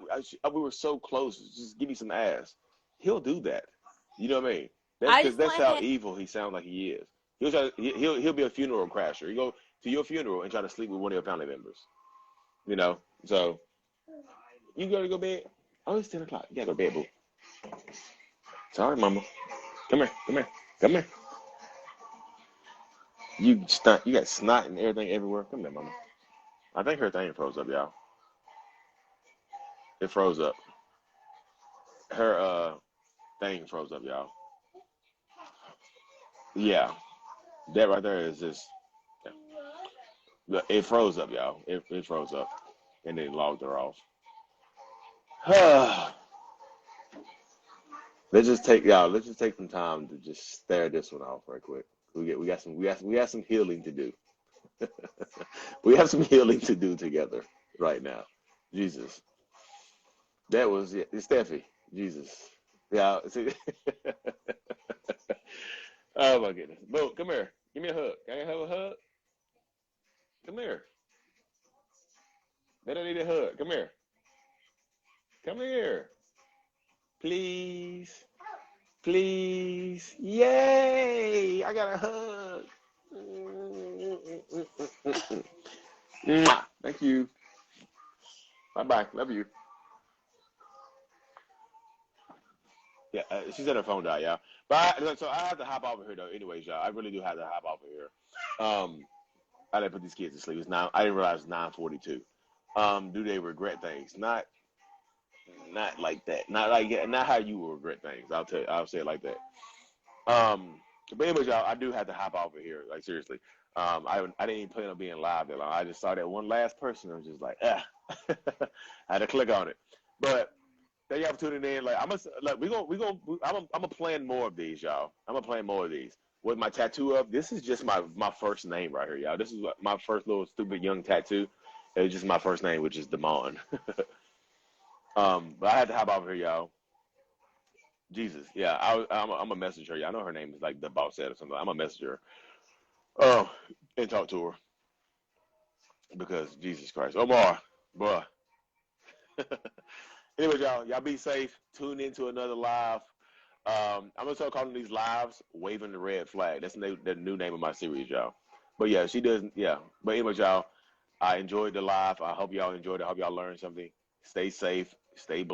were so close. Just give me some ass. He'll do that. You know what I mean? That's I because just that's want how him. evil he sounds like he is. He'll be a funeral crasher. He go to your funeral and try to sleep with one of your family members. You know, so you gotta go to bed. Oh, it's 10 o'clock. You gotta go to bed, boo. Sorry, mama. Come here. Come here. Come here. You got snot and everything everywhere. Come here, mama. I think her thing froze up, y'all. It froze up. Her thing froze up, y'all. Yeah, that right there is just. Yeah. It froze up, y'all. It froze up, and then logged her off. Let's just take some time to just stare this one off right quick. We got some healing to do. We have some healing to do together right now. Jesus. That was Steffi. Jesus. Yeah. See? Oh my goodness. Boo, come here. Give me a hug. Can I have a hug? Come here. They don't need a hug. Come here. Come here. Please. Please. Yay! I got a hug. Mwah. Thank you. Bye bye. Love you. Yeah, she said her phone died, y'all. So I have to hop over here though. Anyways, y'all, I really do have to hop over here. I didn't put these kids to sleep. It's now. I didn't realize it's 9:42. Do they regret things? Not like that. Not how you will regret things. I'll say it like that. But anyways, y'all, I do have to hop over here. Like seriously. I didn't even plan on being live that long. I just saw that one last person. I was just like, I had to click on it. But thank y'all for tuning in. Like I'm gonna plan more of these, y'all. I'm gonna plan more of these. With my tattoo up, this is just my first name right here, y'all. This is my first little stupid young tattoo. It's just my first name, which is Damon. But I had to hop over here, y'all. Jesus, yeah, I'm a messenger. Yeah, I know her name is like the boss said or something. I'm a messenger. Oh, and talk to her because Jesus Christ, Omar, bruh. Anyways, y'all be safe. Tune into another live. I'm gonna start calling these lives "Waving the Red Flag." That's the new name of my series, y'all. But yeah, she does. Yeah. But anyways, y'all, I enjoyed the live. I hope y'all enjoyed it. I hope y'all learned something. Stay safe. Stay blessed.